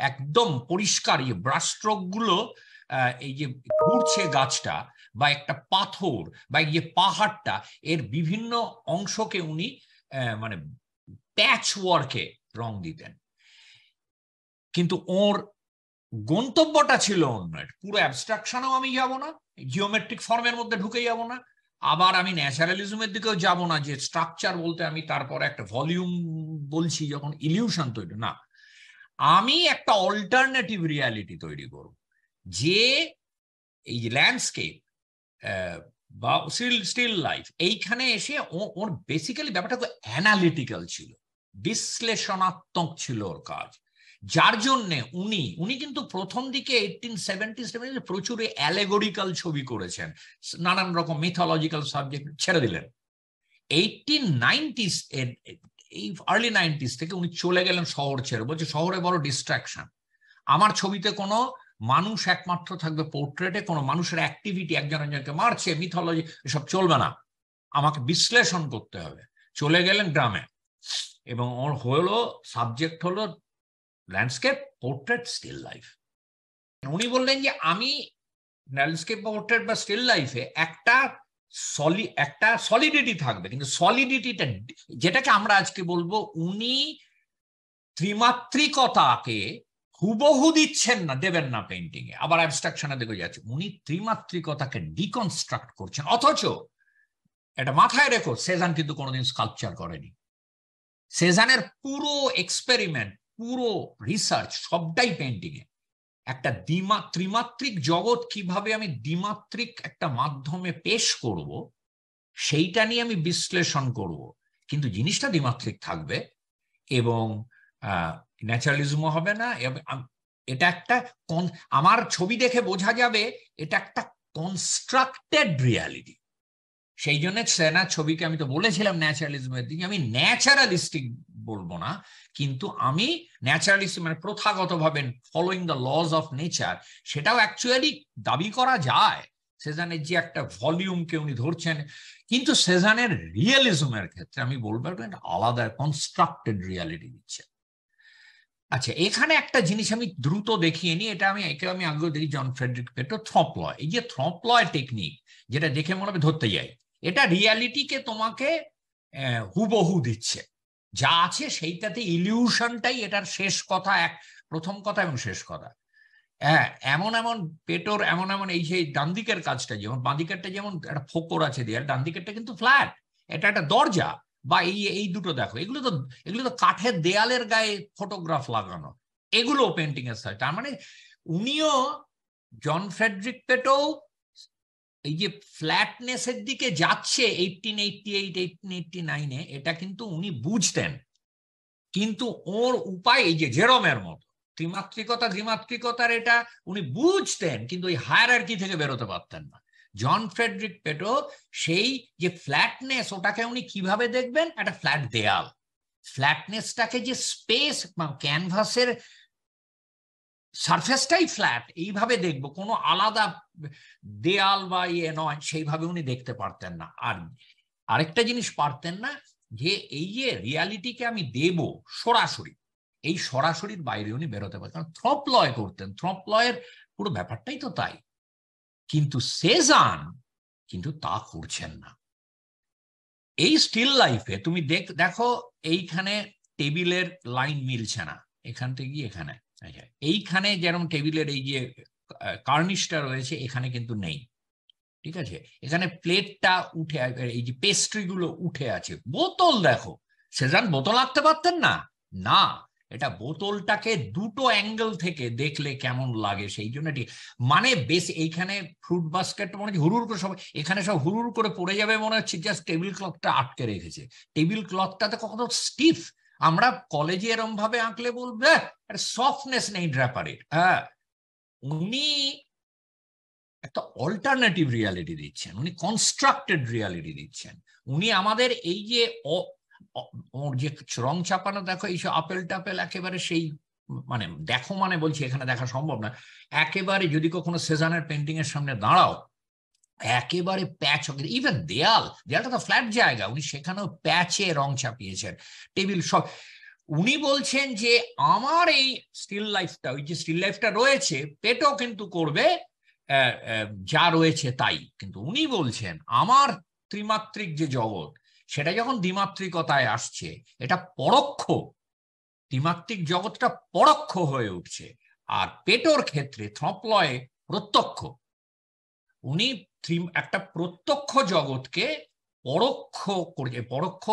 একদম পরিষ্কার এই ব্রাশ স্ট্রোক গুলো, এই যে ঘুরছে গাছটা বা একটা পাথর বা এই যে পাহাড়টা, এর বিভিন্ন অংশকে উনি মানে প্যাচ ওয়ার্কে রং দিতেন। কিন্তু ওর গন্তব্যটা ছিল অন্য, পুরো অ্যাবস্ট্রাকশনও আমি যাব না, জিওমেট্রিক ফর্মের মধ্যে ঢুকে যাব না, আবার আমি ন্যাচারালিজমের দিকেও যাব না, যে স্ট্রাকচার বলতে আমি তারপরে একটা ভলিউম বলছি যখন ইলিউশন তৈরি না, আমি একটা অল্টারনেটিভ রিয়ালিটি তৈরি করব, যে এই যে ল্যান্ডস্কেপ বা স্টিল লাইফ, এইখানে এসে ওর বেসিক্যালি ব্যাপারটা খুব অ্যানালিটিক্যাল ছিল, বিশ্লেষণাত্মক ছিল ওর কাজ। যার জন্যে উনি কিন্তু প্রথম দিকে 1870 প্রচুর অ্যালেগোরিক্যাল ছবি করেছেন, নানান রকম মিথোলজিক্যাল সাবজেক্ট ছেড়ে দিলেন। 1890s এই আর্লি 90s থেকে উনি চলে গেলেন শহর ছেড়ে, বলছে শহরে বড় ডিস্ট্রাকশন, আমার ছবিতে কোনো মানুষ একমাত্র থাকবে, পোর্ট্রেটে কোনো মানুষের অ্যাক্টিভিটি, একজন একজনকে মারছে, মিথোলজি এসব চলবে না, আমাকে বিশ্লেষণ করতে হবে। চলে গেলেন গ্রামে, এবং ওর হলো সাবজেক্ট হলো ল্যান্ডস্কেপ, পোর্ট্রেট, স্টিল লাইফ। উনি বললেন যে আমি ল্যান্ডস্কেপ, পোর্ট্রেট বা স্টিল লাইফে একটা সলিডিটি থাকবে, কিন্তু সলিডিটিটা যেটাকে আমরা আজকে বলবো, উনি ত্রিমাত্রিকতাকে হুবহু দিচ্ছেন না, দেবেন না পেইন্টিং এ, আবার অ্যাবস্ট্রাকশনের দিকে যাচ্ছে, উনি ত্রিমাত্রিকতাকে ডিকনস্ট্রাক্ট করছেন। অথচ এটা মাথায় রেখো, সেজান কিন্তু কোনোদিন স্কাল্পচার করেনি। সেজানের পুরো এক্সপেরিমেন্ট, পুরো রিসার্চ সবটাই পেইন্টিং এ। একটা ত্রিমাত্রিক জগৎ কিভাবে আমি দ্বিমাত্রিক একটা মাধ্যমে পেশ করব, সেইটা নিয়ে আমি বিশ্লেষণ করব, কিন্তু জিনিসটা দ্বিমাত্রিক থাকবে, এবং ন্যাচারালিজমও হবে না। এটা একটা আমার ছবি দেখে বোঝা যাবে এটা একটা কনস্ট্রাক্টেড রিয়ালিটি। সেই জন্য সেনার ছবিকে আমি তো বলেছিলাম ন্যাচারালিজমের দিকে, আমি ন্যাচারালিস্টিক বলবো না, কিন্তু আমি ন্যাচারালিস্ট মানে প্রথাগতভাবে following the laws of nature, সেটাও অ্যাকচুয়ালি দাবি করা যায়। সেজানের যে একটা ভলিউমকে উনি ধরছেন, কিন্তু সেজানের রিয়েলিজমের ক্ষেত্রে আমি বলবো একটা আলাদা কনস্ট্রাক্টেড রিয়ালিটি দিচ্ছে। আচ্ছা, এখানে একটা জিনিস আমি দ্রুত দেখিয়ে নিই, এটা আমি আগে দেখি জন ফ্রেডরিক পেটো থ্রপলয়, এই যে থ্রপলয় টেকনিক যেটা দেখে মনে হবে ধরতে যাই, এটা রিয়ালিটিকে তোমাকে হুবহু দিচ্ছে, যা আছে সেইটাতে ইলিউশনটাই এটার শেষ কথা, প্রথম কথা এবং শেষ কথা। হ্যাঁ, এমন এমন পেটোর এমন এমন এই সেই ডান দিকের কাজটা যেমন, বাঁ দিকেরটা যেমন একটা ফোকর আছে দেয়াল, ডান দিকেরটা কিন্তু ফ্ল্যাট, এটা একটা দরজা, বা এই দুটো দেখো, এগুলো তো কাঠের দেয়ালের গায়ে ফটোগ্রাফ লাগানো, এগুলো পেন্টিং এর সাথে। তার মানে উনিও, জন ফ্রেডরিক পেটো এই যে ফ্ল্যাটনেসের দিকে যাচ্ছে 1888 1889-এ, এটা কিন্তু উনি বুঝতেন, কিন্তু ওর উপায় এই যে জেরোমের মতো দ্বিমাত্রিকতার এটা উনি বুঝতেন, কিন্তু ওই হায়ারার্কি থেকে বেরোতে পারতেন না। জন ফ্রেডরিক পেটো সেই যে ফ্ল্যাটনেস, ওটাকে উনি কিভাবে দেখবেন, একটা ফ্ল্যাট দেয়াল, ফ্ল্যাটনেসটাকে যে স্পেস, ক্যানভাসের সারফেসটাই ফ্ল্যাট এইভাবে দেখবো, কোনো আলাদা দেয়াল বা ইয়ে নয়, সেইভাবে উনি দেখতে পারতেন না। আর আরেকটা জিনিস পারতেন না, যে এই যে রিয়ালিটিকে আমি দেব সরাসরি, এই সরাসরির বাইরে উনি বেরোতে পারতেন, কারণ থ্রপলয় করতেন, থ্রপলয়ের পুরো ব্যাপারটাই তো তাই। কিন্তু সেজান কিন্তু তা করছেন না। এই স্টিল লাইফে তুমি দেখো এইখানে টেবিলের লাইন মিলছে না, এখান থেকে এখানে, এইখানে যেরকম টেবিলের এই যে কার্নিশটা রয়েছে এখানে কিন্তু নেই, ঠিক আছে, এখানে প্লেটটা উঠে, এই যে পেস্ট্রি গুলো উঠে আছে। বোতল দেখো, সেজান বোতল আঁকতে পারতেন না, না, এটা বোতলটাকে দুটো অ্যাঙ্গেল থেকে দেখলে কেমন লাগে, সেই জন্য ঠিক, মানে বেশ এইখানে ফ্রুট বাস্কেট মনে হচ্ছে হুড়ুর করে সব, এখানে সব হুড়ুর করে পড়ে যাবে মনে হচ্ছে, জাস্ট টেবিল ক্লথটা আটকে রেখেছে, টেবিল ক্লথটাতে কখনো স্টিফ, আমরা কলেজে এরম ভাবে আঁকলে বলবে সফটনেস নেই ড্রাপারের। হ্যাঁ, উনি একটা অল্টারনেটিভ রিয়ালিটি দিচ্ছেন, উনি কনস্ট্রাক্টেড রিয়ালিটি দিচ্ছেন। উনি আমাদের এই যে ওর যে রং চাপানো দেখো, এইসব আপেল টাপেল একেবারে সেই, মানে দেখো, মানে বলছি এখানে দেখা সম্ভব না, একেবারে যদি কখনো সেজানের পেন্টিং এর সামনে দাঁড়াও, একেবারে প্যাচ, ইভেন দেয়ালটা তো ফ্ল্যাট জায়গা, উনি সেখানেও প্যাচে রং চাপিয়েছেন, টেবিল সব। উনি বলছেন যে আমার এই স্টিল লাইফটা, ওই যে স্টিল লাইফটা রয়েছে, পেটো কিন্তু করবে যা রয়েছে তাই, কিন্তু উনি বলছেন আমার ত্রিমাত্রিক যে জগৎ, সেটা যখন দ্বিমাত্রিকতায় আসছে, এটা পরোক্ষ, ত্রিমাত্রিক জগৎটা পরোক্ষ হয়ে উঠছে, আর পেটোর ক্ষেত্রে থ্রপলয়ে প্রত্যক্ষ। উনি একটা প্রত্যক্ষ জগৎকে পরোক্ষ করছে, পরোক্ষ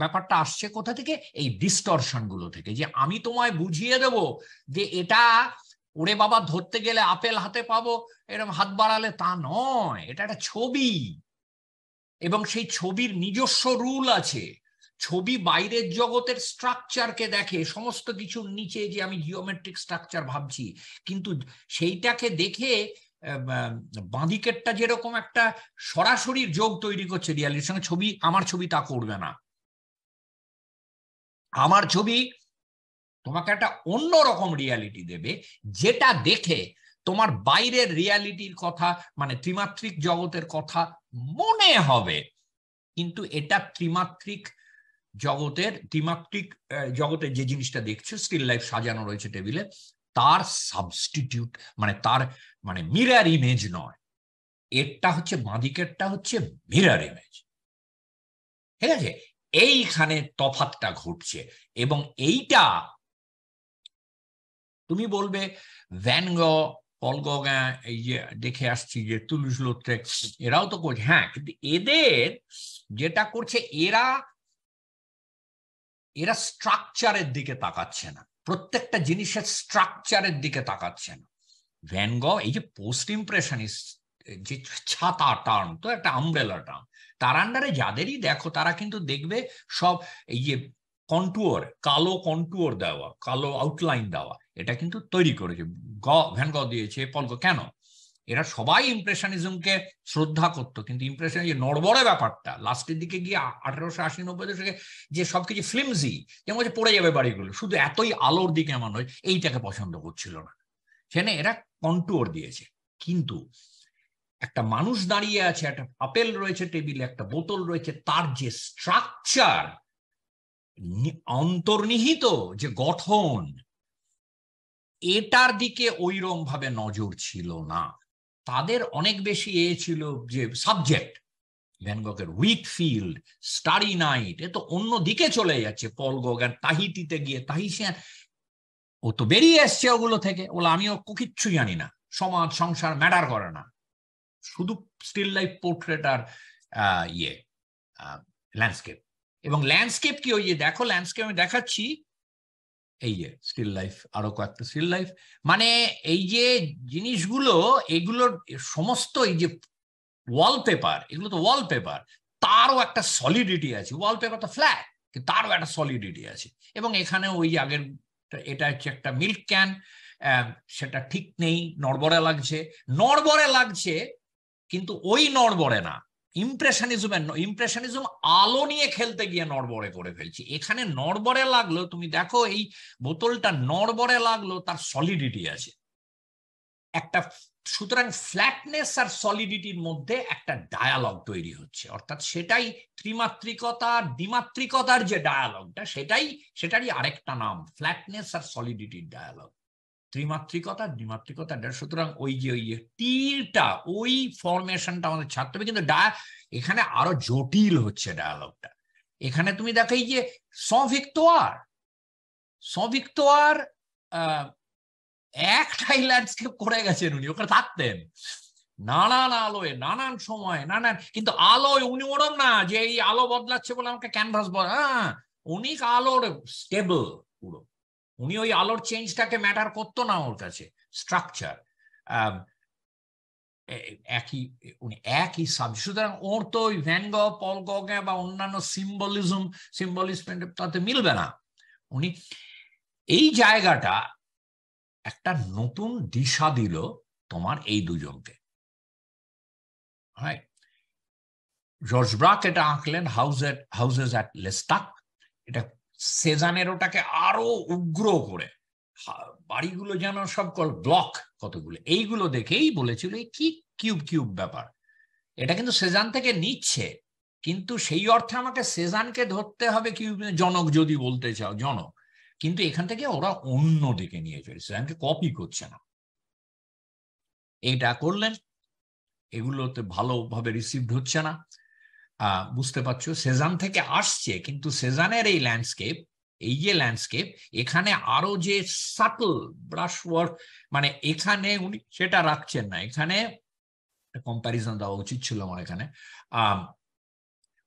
ব্যাপারটা আসছে কোথা থেকে, এই ডিস্টরশন গুলো থেকে, যে আমি তোমায় বুঝিয়ে দেব যে এটা ওরে বাবা ধরতে গেলে আপেল হাতে পাবো, এরকম হাত বাড়ালে তা নয়, এটা একটা ছবি, এবং সেই ছবির নিজস্ব রুল আছে। ছবি বাইরের জগতের স্ট্রাকচারকে দেখে, সমস্ত কিছুর নিচে যে আমি জিওমেট্রিক স্ট্রাকচার ভাবছি, কিন্তু সেইটাকে দেখে বাঁদিকেরটা যেরকম একটা সরাসরি যোগ তৈরি করছে রিয়ালিটির সঙ্গে, আমার ছবি তা করবে না। আমার ছবি তোমাকে একটা অন্যরকম রিয়ালিটি দেবে, যেটা দেখে তোমার বাইরের রিয়ালিটির কথা, মানে ত্রিমাত্রিক জগতের কথা মনে হবে, কিন্তু এটা ত্রিমাত্রিক জগতের যে জিনিসটা দেখছো, স্টিল লাইফ সাজানো রয়েছে টেবিলে, তার সাবস্টিটিউট, মানে তার মানে মিরর ইমেজ নয়, এরটা হচ্ছে বাঁদিকেরটা হচ্ছে মিরর ইমেজ, ঠিক আছে, এইখানে তফাৎটা ঘটছে। এবং এইটা তুমি বলবে ভ্যান গ, পল গগাঁ, এই যে দেখে আসছি যে তুলুস লোত্রেক, এরাও তো করছে, হ্যাঁ, কিন্তু এদের যেটা করছে, এরা স্ট্রাকচারের দিকে তাকাচ্ছে না, প্রত্যেকটা জিনিসের স্ট্রাকচারের দিকে তাকাচ্ছে না। ভ্যান গ এই যে পোস্ট ইমপ্রেশনিস্ট, যে ছাতা টার্ম, তো একটা আমব্রেলা টার্ম, তার আন্ডারে যাদেরই দেখো, তারা কিন্তু দেখবে সব এই যে কন্টুয়ার, কালো কন্টুয়ার দেওয়া, কালো আউটলাইন দেওয়া, এটা কিন্তু তৈরি করেছে ভ্যান গ দিয়েছে, পল গ। কেন? এরা সবাই ইমপ্রেশনিজমকে শ্রদ্ধা করতো, কিন্তু ইমপ্রেশন যে নড়বড়ে ব্যাপারটা লাস্টের দিকে গিয়ে 1880-90 দশকে যে সবকিছু ফ্লিমজি, যেমন পড়ে যাবে বাড়িগুলো, শুধু এতই আলোর দিকে মানুষ এইটাকে পছন্দ করছিল না, সেখানে এরা কন্টুয়ার দিয়েছে। কিন্তু একটা মানুষ দাঁড়িয়ে আছে, একটা আপেল রয়েছে টেবিলে, একটা বোতল রয়েছে, তার যে স্ট্রাকচার, অন্তর্নিহিত যে গঠন, এটার দিকে ওইরকম ভাবে নজর ছিল না। তাদের অনেক বেশি ছিল যে সাবজেক্ট, ভ্যান গগের হুইটফিল্ড, স্টারি নাইট, এ তো অন্য দিকে চলে যাচ্ছে। পল গগন তাহিতিতে গিয়ে, তাহিসিয়ান, ও তো বেরিয়ে এসছে ওগুলো থেকে, ওগুলো আমিও কিচ্ছু জানি না, সমাজ সংসার ম্যাটার করে না, শুধু স্টিল লাইফ পোর্ট্রেট আর ল্যান্ডস্কেপ। এবং ল্যান্ডস্কেপ কি, ওই যে দেখো ল্যান্ডস্কেপ আমি দেখাচ্ছি, এই যে স্টিল লাইফ, আরো কয়েকটা স্টিল লাইফ, মানে এই যে জিনিসগুলো, এগুলোর সমস্ত এই যে ওয়ালপেপার, এগুলো তো ওয়ালপেপার, তারও একটা সলিডিটি আছে। ওয়ালপেপার তো ফ্ল্যাট, কিন্তু তারও একটা সলিডিটি আছে। এবং এখানে ওই যে আগের, এটা হচ্ছে একটা মিল্ক ক্যান, সেটা ঠিক নেই, নড়বড়ে লাগছে, নড়বড়ে লাগছে, কিন্তু ওই নড়বড়ে না, ইমপ্রেশনিজম আলো নিয়ে খেলতে গিয়ে নড়বড়ে করে ফেলছি। এখানে নড়বড়ে লাগলো, তুমি দেখো এই বোতলটা নড়বড়ে লাগলো, তার সলিডিটি আছে একটা। সুতরাং ফ্ল্যাটনেস আর সলিডিটির মধ্যে একটা ডায়ালগ তৈরি হচ্ছে, অর্থাৎ সেটাই ত্রিমাত্রিকতা দ্বিমাত্রিকতার যে ডায়ালগটা, সেটারই আরেকটা নাম, ফ্ল্যাটনেস আর সলিডিটির ডায়ালগ, ত্রিমাত্রিকতা দ্বিমাত্রিকতা। সুতরাং ওই যে তীরটা, ওই ফরমেশনটা আমাদের ছাড়তে হবে। কিন্তু এখানে আরো জটিল হচ্ছে ডায়ালগটা। এখানে তুমি দেখো এই যে সভিক্তোয়ার একটাই ল্যান্ডস্কেপ করে গেছেন উনি, ওখানে থাকতেন নানান আলোয়, নানান সময়, নানান, কিন্তু আলোয় উনি ওরম না যে এই আলো বদলাচ্ছে বলে আমাকে ক্যানভাস বল, হ্যাঁ, উনি আলোর স্টেবল পুরো, উনি ওই আলোর চেঞ্জটাকে ম্যাটার করতো না ওর কাছে, স্ট্রাকচার একই, উনি একই সাবজেক্ট। সুতরাং ওর তো ওই ভ্যান গগ, পল গগে বা অন্যান্য সিম্বলিজম তাতে মিলবে না। উনি এই জায়গাটা একটা নতুন দিশা দিল তোমার এই দুজনকে। জর্জ ব্রাক এটা আঁকলেন হাউসেস অ্যাট লেস্টাক, এটা সেজানের ওটাকে আরো উগ্র করে, বাড়িগুলো যেন সব ব্লক কতগুলো, এইগুলো দেখেই বলেছিল কি কিউব কিউব ব্যাপার। এটা কিন্তু সেজান থেকে নিচ্ছে, কিন্তু সেই অর্থে আমাকে সেজানকে ধরতে হবে কিউব জনক যদি বলতে চাও, জনক, কিন্তু এখান থেকে ওরা অন্য দিকে নিয়ে চলে, সেজানকে কপি করছে না। এইটা করলেন, এগুলোতে ভালোভাবে রিসিভড হচ্ছে না। বুঝতে পারছো, সেজান থেকে আসছে, কিন্তু সেজানের এই ল্যান্ডস্কেপ, এই যে ল্যান্ডস্কেপ, এখানে আরো যে সাটল ব্রাশ ওয়ার্ক, মানে এখানে উনি সেটা রাখছেন না। এখানে কম্প্যারিজন দেওয়া উচিত ছিল আমার এখানে।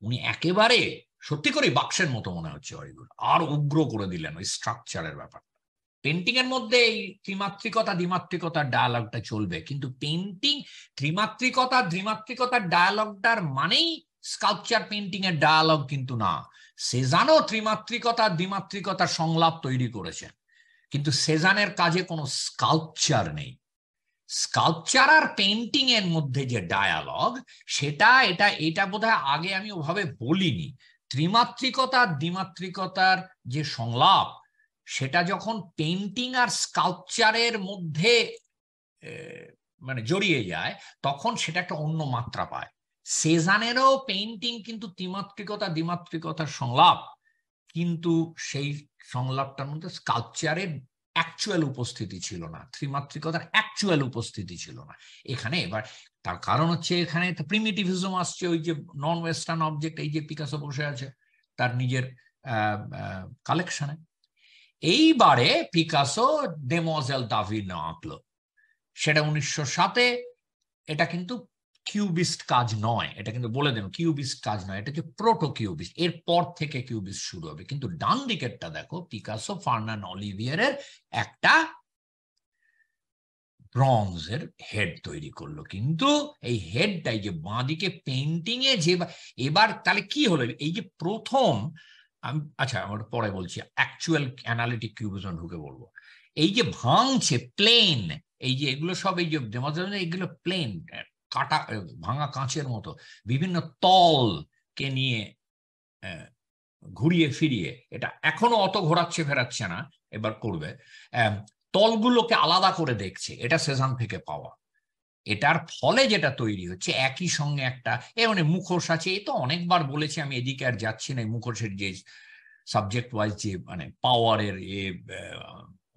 উনি একেবারে সত্যি করে বাক্সের মতো মনে হচ্ছে, ওইগুলো আর উগ্র করে দিলেন ওই স্ট্রাকচারের ব্যাপারটা। পেন্টিং এর মধ্যে এই ত্রিমাত্রিকতা দ্বিমাত্রিকতার ডায়ালগটা চলবে, কিন্তু পেন্টিং ত্রিমাত্রিকতা দ্বিমাত্রিকতার ডায়ালগটার মানেই স্কাল্পচার পেন্টিং এর ডায়ালগ কিন্তু না। সেজানও ত্রিমাত্রিকতা দ্বিমাত্রিকতার সংলাপ তৈরি করেছেন, কিন্তু সেজানের কাজে কোনো স্কাল্পচার নেই। স্কাল্পচার আর পেন্টিং এর মধ্যে যে ডায়ালগ, এটা বোধহয় আগে আমি ওভাবে বলিনি। ত্রিমাত্রিকতা দ্বিমাত্রিকতার যে সংলাপ, সেটা যখন পেন্টিং আর স্কাল্পচারের মধ্যে মানে জড়িয়ে যায়, তখন সেটা একটা অন্য মাত্রা পায়। সেজানেরও পেইন্টিং কিন্তু ত্রিমাত্রিকতা দ্বিমাত্রিকতার সংলাপ, কিন্তু সেই সংলাপটার মধ্যে স্কাল্পচারের অ্যাকচুয়াল উপস্থিতি ছিল না, ত্রিমাত্রিকতার অ্যাকচুয়াল উপস্থিতি ছিল না এখানে। এবার তার কারণ হচ্ছে এখানে প্রিমিটিভিজম আসছে, ওই যে নন ওয়েস্টার্ন অবজেক্ট, এই যে পিকাসো বসে আছে তার নিজের কালেকশনে। এইবারে পিকাসো ডেমোজেল দাভিন আঁকলো, সেটা 1907-এ। এটা কিন্তু কিউবিস্ট কাজ নয়, এটা কিন্তু বলে দেন, কিউবিস্ট কাজ নয়, এটা হচ্ছে প্রোটো কিউবিস্ট, এর পর থেকে কিউবিস্ট শুরু হবে। কিন্তু ডান দিকেরটা দেখো, পিকাসো ফার্নান অলিভিয়ারের একটা ব্রঞ্জের হেড তৈরি করলো, কিন্তু এই হেডটাই যে বাঁদিকে পেইন্টিং এ যে, এবার তাহলে কি হলো, এই যে প্রথম, আচ্ছা আমার পরে বলছি, অ্যাকচুয়াল অ্যানালিটিক কিউবিজম ঢুকে বলবো। এই যে ভাঙছে প্লেন, এই যে এগুলো সব, এই যে এগুলো প্লেন, কাটা ভাঙা কাঁচের মতো বিভিন্ন তলকে নিয়ে ঘুরিয়ে ফিরিয়ে, এটা এখনো অত ঘোরাচ্ছে ফেরাচ্ছে না, এবার করবে, তলগুলোকে আলাদা করে দেখছে, এটা সেজান থেকে পাওয়া। এটার ফলে যেটা তৈরি হচ্ছে একই সঙ্গে একটা মানে মুখোশ আছে, এ তো অনেকবার বলেছি, আমি এদিকে আর যাচ্ছি না। মুখোশের যে সাবজেক্ট ওয়াইজ যে মানে পাওয়ারের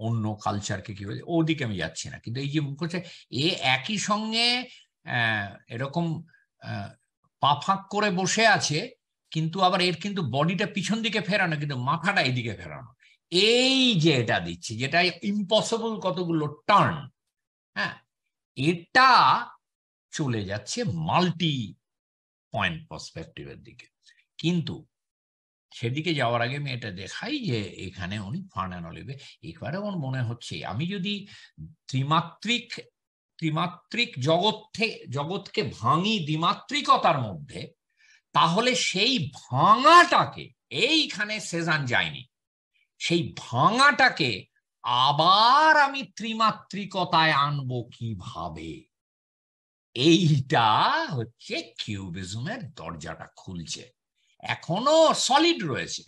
অন্য কালচারকে কি বলে ওদিকে আমি যাচ্ছি না, কিন্তু এই যে মুখোশ এ একই সঙ্গে এরকম পা ফাঁক করে বসে আছে, কিন্তু আবার এর কিন্তু বডিটা পিছন দিকে ফেরানো, কিন্তু মাথাটা এদিকে ফেরানো। এই যে এটা দিচ্ছি, যেটা ইম্পসিবল কতগুলো টার্ন, হ্যাঁ, এটা চলে যাচ্ছে মাল্টি পয়েন্ট পার্সপেক্টিভের দিকে। কিন্তু সেদিকে যাওয়ার আগে আমি এটা দেখাই যে এখানে উনি ফার্নান অলিভে এবারে আমার মনে হচ্ছে আমি যদি ত্রিমাত্রিক জগৎকে ভাঙি দ্বিমাত্রিকতার মধ্যে, তাহলে সেই ভাঙাটাকে, এইখানে সেজান যায়নি, সেই ভাঙাটাকে আবার আমি ত্রিমাত্রিকতায় আনবো কিভাবে, এইটা হচ্ছে কিউবিজমের দরজাটা খুলছে। এখনো সলিড রয়েছে,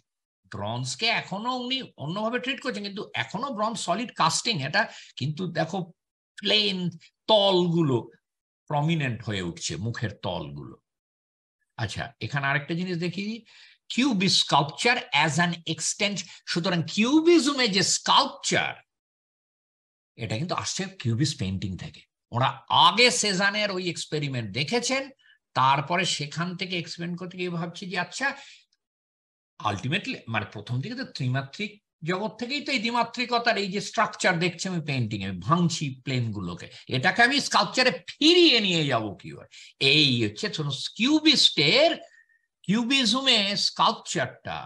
ব্রঞ্জকে এখনো উনি অন্যভাবে ট্রিট করছেন, কিন্তু এখনো ব্রঞ্জ সলিড কাস্টিং, এটা কিন্তু দেখো প্লেন তলগুলো প্রমিনেন্ট হয়ে উঠছে, মুখের তলগুলো। আচ্ছা, এখানে আরেকটা জিনিস দেখি, কিউবিস স্কাল্পচার অ্যাজ অ্যান এক্সটেন্ট। সুতরাং কিউবিজমে যে স্কাল্পচার, এটা কিন্তু আসছে কিউবিস পেইন্টিং থেকে। ওরা আগে সেজানের ওই এক্সপেরিমেন্ট দেখেছেন, তারপরে সেখান থেকে এক্সপেরিমেন্ট করতে গিয়ে ভাবছি যে আচ্ছা আলটিমেটলি মানে প্রথম দিকে তো ত্রিমাত্রিক জগৎ থেকেই তো এই দ্বিমাত্রিকতার এই যে স্ট্রাকচার দেখছি আমি পেইন্টিং এ, ভাঙছি প্লেন গুলোকে, এটাকে আমি স্কাল্পচারে ফিরিয়ে নিয়ে যাব কি হয়। এই হচ্ছে কিউবিজমে স্কাল্পচারটা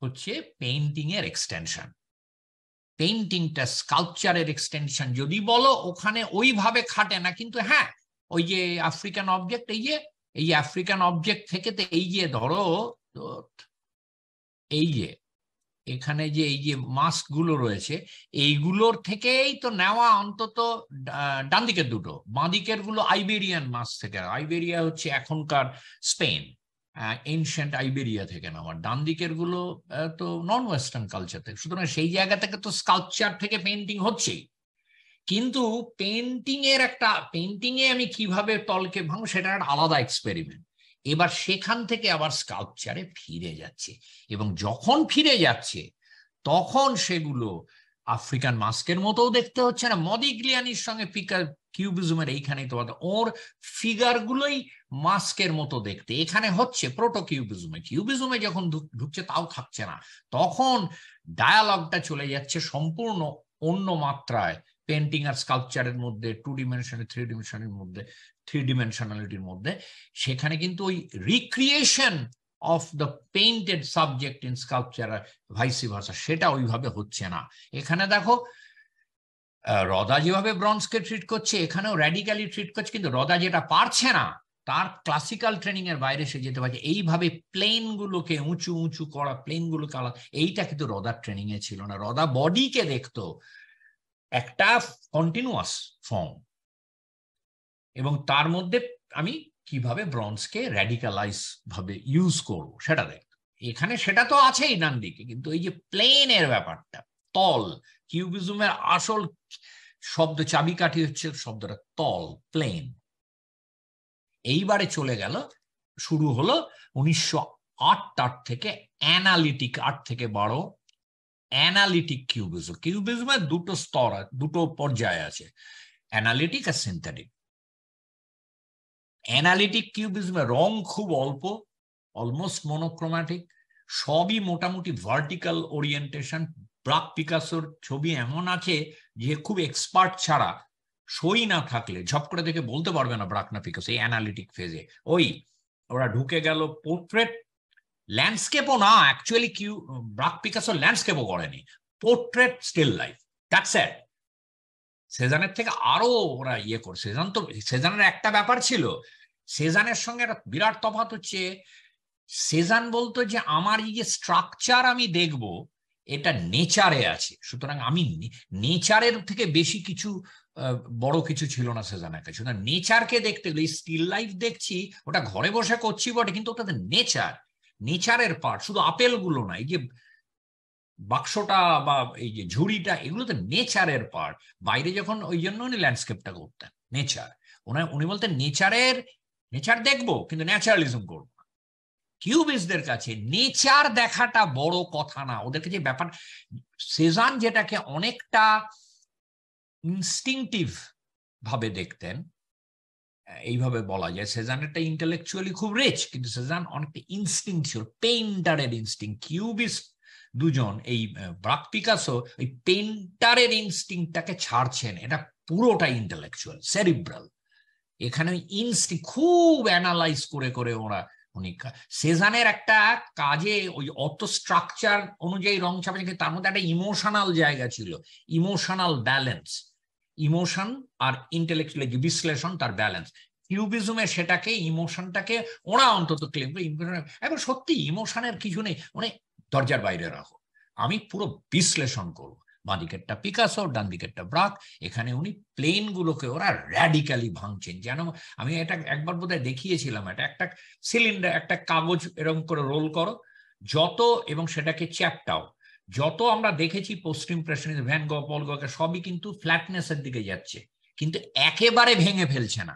হচ্ছে পেইন্টিং এর এক্সটেনশন। পেইন্টিংটা স্কাল্পচারের এক্সটেনশন যদি বলো, ওখানে ওইভাবে খাটে না, কিন্তু হ্যাঁ ওই যে আফ্রিকান অবজেক্ট, এই যে আফ্রিকান অবজেক্ট থেকে তো এই যে ধরো এই যে এখানে যে এই যে মাস্ক গুলো রয়েছে, এইগুলোর থেকেই তো নেওয়া, অন্তত ডান দিকের দুটো, বাঁ দিকের গুলো আইবেরিয়ান মাস্ক থেকে, আইবেরিয়া হচ্ছে এখনকার স্পেন, এনশিয়েন্ট আইবেরিয়া থেকে নেওয়া, ডান দিকের গুলো তো নন ওয়েস্টার্ন কালচার থেকে। সুতরাং সেই জায়গা থেকে তো স্কাল্পচার থেকে পেইন্টিং হচ্ছেই, কিন্তু পেইন্টিং এ আমি কিভাবে তলকে ভাঙবো সেটা একটা আলাদা এক্সপেরিমেন্ট। এবার সেখান থেকে আবার স্কাল্পচারে ফিরে যাচ্ছে, এবং যখন ফিরে যাচ্ছে তখন সেগুলো আফ্রিকান মাস্কের মতোও দেখতে হচ্ছে না। মদিগ্লিয়ানির সঙ্গে কিউবিজমের এইখানেই তো ওর ফিগার গুলোই মাস্কের মতো দেখতে, এখানে হচ্ছে প্রোটো কিউবিজমে যখন ঢুকছে তাও থাকছে না, তখন ডায়ালগটা চলে যাচ্ছে সম্পূর্ণ অন্য মাত্রায়, পেন্টিং আর স্কাল্পচারের মধ্যে, 2 ডিমেনশনাল 3 ডিমেনশনের মধ্যে, 3 ডিমেনশনালিটির মধ্যে। সেখানে কিন্তু ওই recreation of the painted subject in sculpture vice versa সেটা ওইভাবে হচ্ছে না। এখানে দেখো রদা যেভাবে ব্রঞ্জকে ট্রিট করছে, এখানেও র্যাডিক্যালি ট্রিট করছে, কিন্তু রদা যেটা পারছে না, তার ক্লাসিক্যাল ট্রেনিং এর বাইরে সে যেতে পারছে, এইভাবে প্লেন গুলোকে উঁচু উঁচু করা, প্লেন গুলোকে আলাদা, এইটা কিন্তু রদার ট্রেনিং এ ছিল না। রদা বডিকে দেখতো একটা কন্টিনিউয়াস ফর্ম, এবং তার মধ্যে আমি কিভাবে ব্রঞ্জকে র্যাডিক্যালাইজ ভাবে ইউজ করব সেটা দেখতো। এখানে সেটা তো আছেই ডান দিকে, কিন্তু এই যে প্লেনের ব্যাপারটা, তল, কিউবিজমের আসল শব্দ চাবিকাঠি হচ্ছে শব্দটা তল, প্লেন। এইবারে চলে গেল, শুরু হলো 1908 থেকে অ্যানালিটিক 8 থেকে 12 অ্যানালিটিক কিউবিজম। কিউবিজমের দুটো স্তর, দুটো পর্যায় আছে, অ্যানালিটিক আর সিনথেটিক। অ্যানালিটিক কিউবিজমে রং খুব অল্প, অলমোস্ট মনোক্রোম্যাটিক, সবই মোটামুটি ভার্টিক্যাল ওরিয়েন্টেশন। ব্রাক পিকাসোর ছবি এমন আছে যে খুব এক্সপার্ট ছাড়া, সই না থাকলে ঝপ করে দেখে বলতে পারবে না ব্রাক না পিকাসো। এই অ্যানালিটিক ফেজে ওরা ঢুকে গেল পোর্ট্রেট, ল্যান্ডস্কেপও না অ্যাকচুয়ালি, ব্রাক পিকাসো ল্যান্ডস্কেপও করেনি, portrait still life, that's it. সেজানের থেকে আরো ওরা করছে। সেজানের একটা ব্যাপার ছিল, সেজানের সঙ্গে একটা বিরাট তফাৎ হচ্ছে, সেজান বলতো যে আমার এই যে স্ট্রাকচার আমি দেখব এটা নেচারে আছে, সুতরাং আমি নেচারের থেকে বেশি কিছু বড় কিছু ছিল না সেজানের কাছে। সুতরাং নেচারকে দেখতে গেলে স্টিল লাইফ দেখছি, ওটা ঘরে বসে করছি বটে, কিন্তু ওটাতে নেচারের পার্ট, শুধু আপেলগুলো না, এই যে বাক্সটা বা এই যে ঝুড়িটা, এগুলো তো নেচারের পার্ট। বাইরে যখন ওই জন্য উনি ল্যান্ডস্কেপটা করতেন, নেচার, উনি বলতেন নেচার দেখবো কিন্তু ন্যাচারালিজম করবো। কিউবিস্টদের কাছে নেচার দেখাটা বড় কথা না, ওদেরকে যে ব্যাপার, সেজান যেটাকে অনেকটা ইনস্টিংটিভ ভাবে দেখতেন, এইভাবে বলা যায় সেজানেরটা ইন্টেলেকচুয়ালি খুব রিচ, কিন্তু সেজান অনেকটা ইনস্টিংকচুয়াল, পেইন্টারের ইনস্টিংক্ট। কিউবিস্ট দুজন এই ব্রাক পিকাসো ওই পেইন্টারের ইনস্টিংক্টটাকে ছাড়ছেন, এটা পুরোটা ইন্টেলেকচুয়াল সেরিব্রাল। এখানে খুব অ্যানালাইজ করে করে ওরা সেজানের একটা কাজে ওই অত স্ট্রাকচার অনুযায়ী রং ছাপা, তার মধ্যে একটা ইমোশনাল জায়গা ছিল, ইমোশনাল ব্যালেন্স, ইমোশন আর ইন্টেলেকচুয়াল যে বিশ্লেষণ তার ব্যালেন্স। কিউবিজমে সেটাকে ইমোশনটাকে ওরা অন্তত ক্লেম করে, এখন সত্যি ইমোশনের কিছু নেই, মানে দরজার বাইরে রাখো, আমি পুরো বিশ্লেষণ করবো। বাঁ দিকেরটা পিকাসো, ডান দিকেরটা ব্রাক। এখানে উনি প্লেন গুলোকে ওরা র্যাডিক্যালি ভাঙছেন, যেন আমি এটা একবার বোধহয় দেখিয়েছিলাম, একটা সিলিন্ডার, একটা কাগজ এরকম করে রোল করো যত, এবং সেটাকে চ্যাপটাও, যত আমরা দেখেছি পোস্ট ইমপ্রেশনিস্ট, ভ্যান গো, পল গোকে, সবই কিন্তু ফ্ল্যাটনেসের দিকে যাচ্ছে, কিন্তু একেবারে ভেঙে ফেলছে না।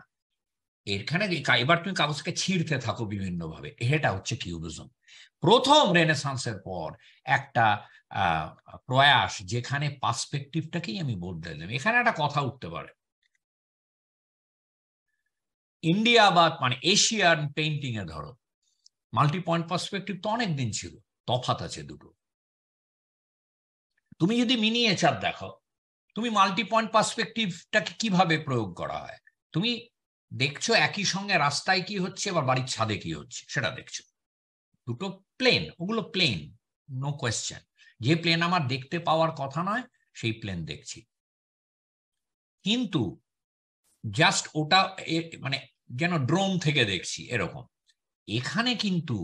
এখানে এবার তুমি কাগজকে ছিঁড়তে থাকো বিভিন্ন ভাবে, এটা হচ্ছে কিউবিজম। প্রথম রেনেসান্সের পর একটা প্রয়াস যেখানে পার্সপেক্টিভটাকেই আমি বদলে দিলাম। এখানে একটা কথা উঠতে পারে, ইন্ডিয়া বা মানে এশিয়ান পেইন্টিং এ ধরো মাল্টি পয়েন্ট পার্সপেক্টিভ তো অনেক দিন ছিল, তফাৎ আছে দুটো। তুমি যদি মিনিয়েচার দেখো, তুমি মাল্টি পয়েন্ট পার্সপেক্টিভটাকে কিভাবে প্রয়োগ করা হয়, তুমি দেখছো একই সঙ্গে রাস্তায় কি হচ্ছে বা বাড়ির ছাদে কি হচ্ছে সেটা দেখছো, দুটো প্লেন, ওগুলো প্লেন, নো কোয়েশ্চেন। যে প্লেন আমার দেখতে পাওয়ার কথা নয় সেই প্লেন দেখছি, কিন্তু জাস্ট ওটা মানে যেন ড্রোন থেকে দেখছি এরকম। এখানে কিন্তু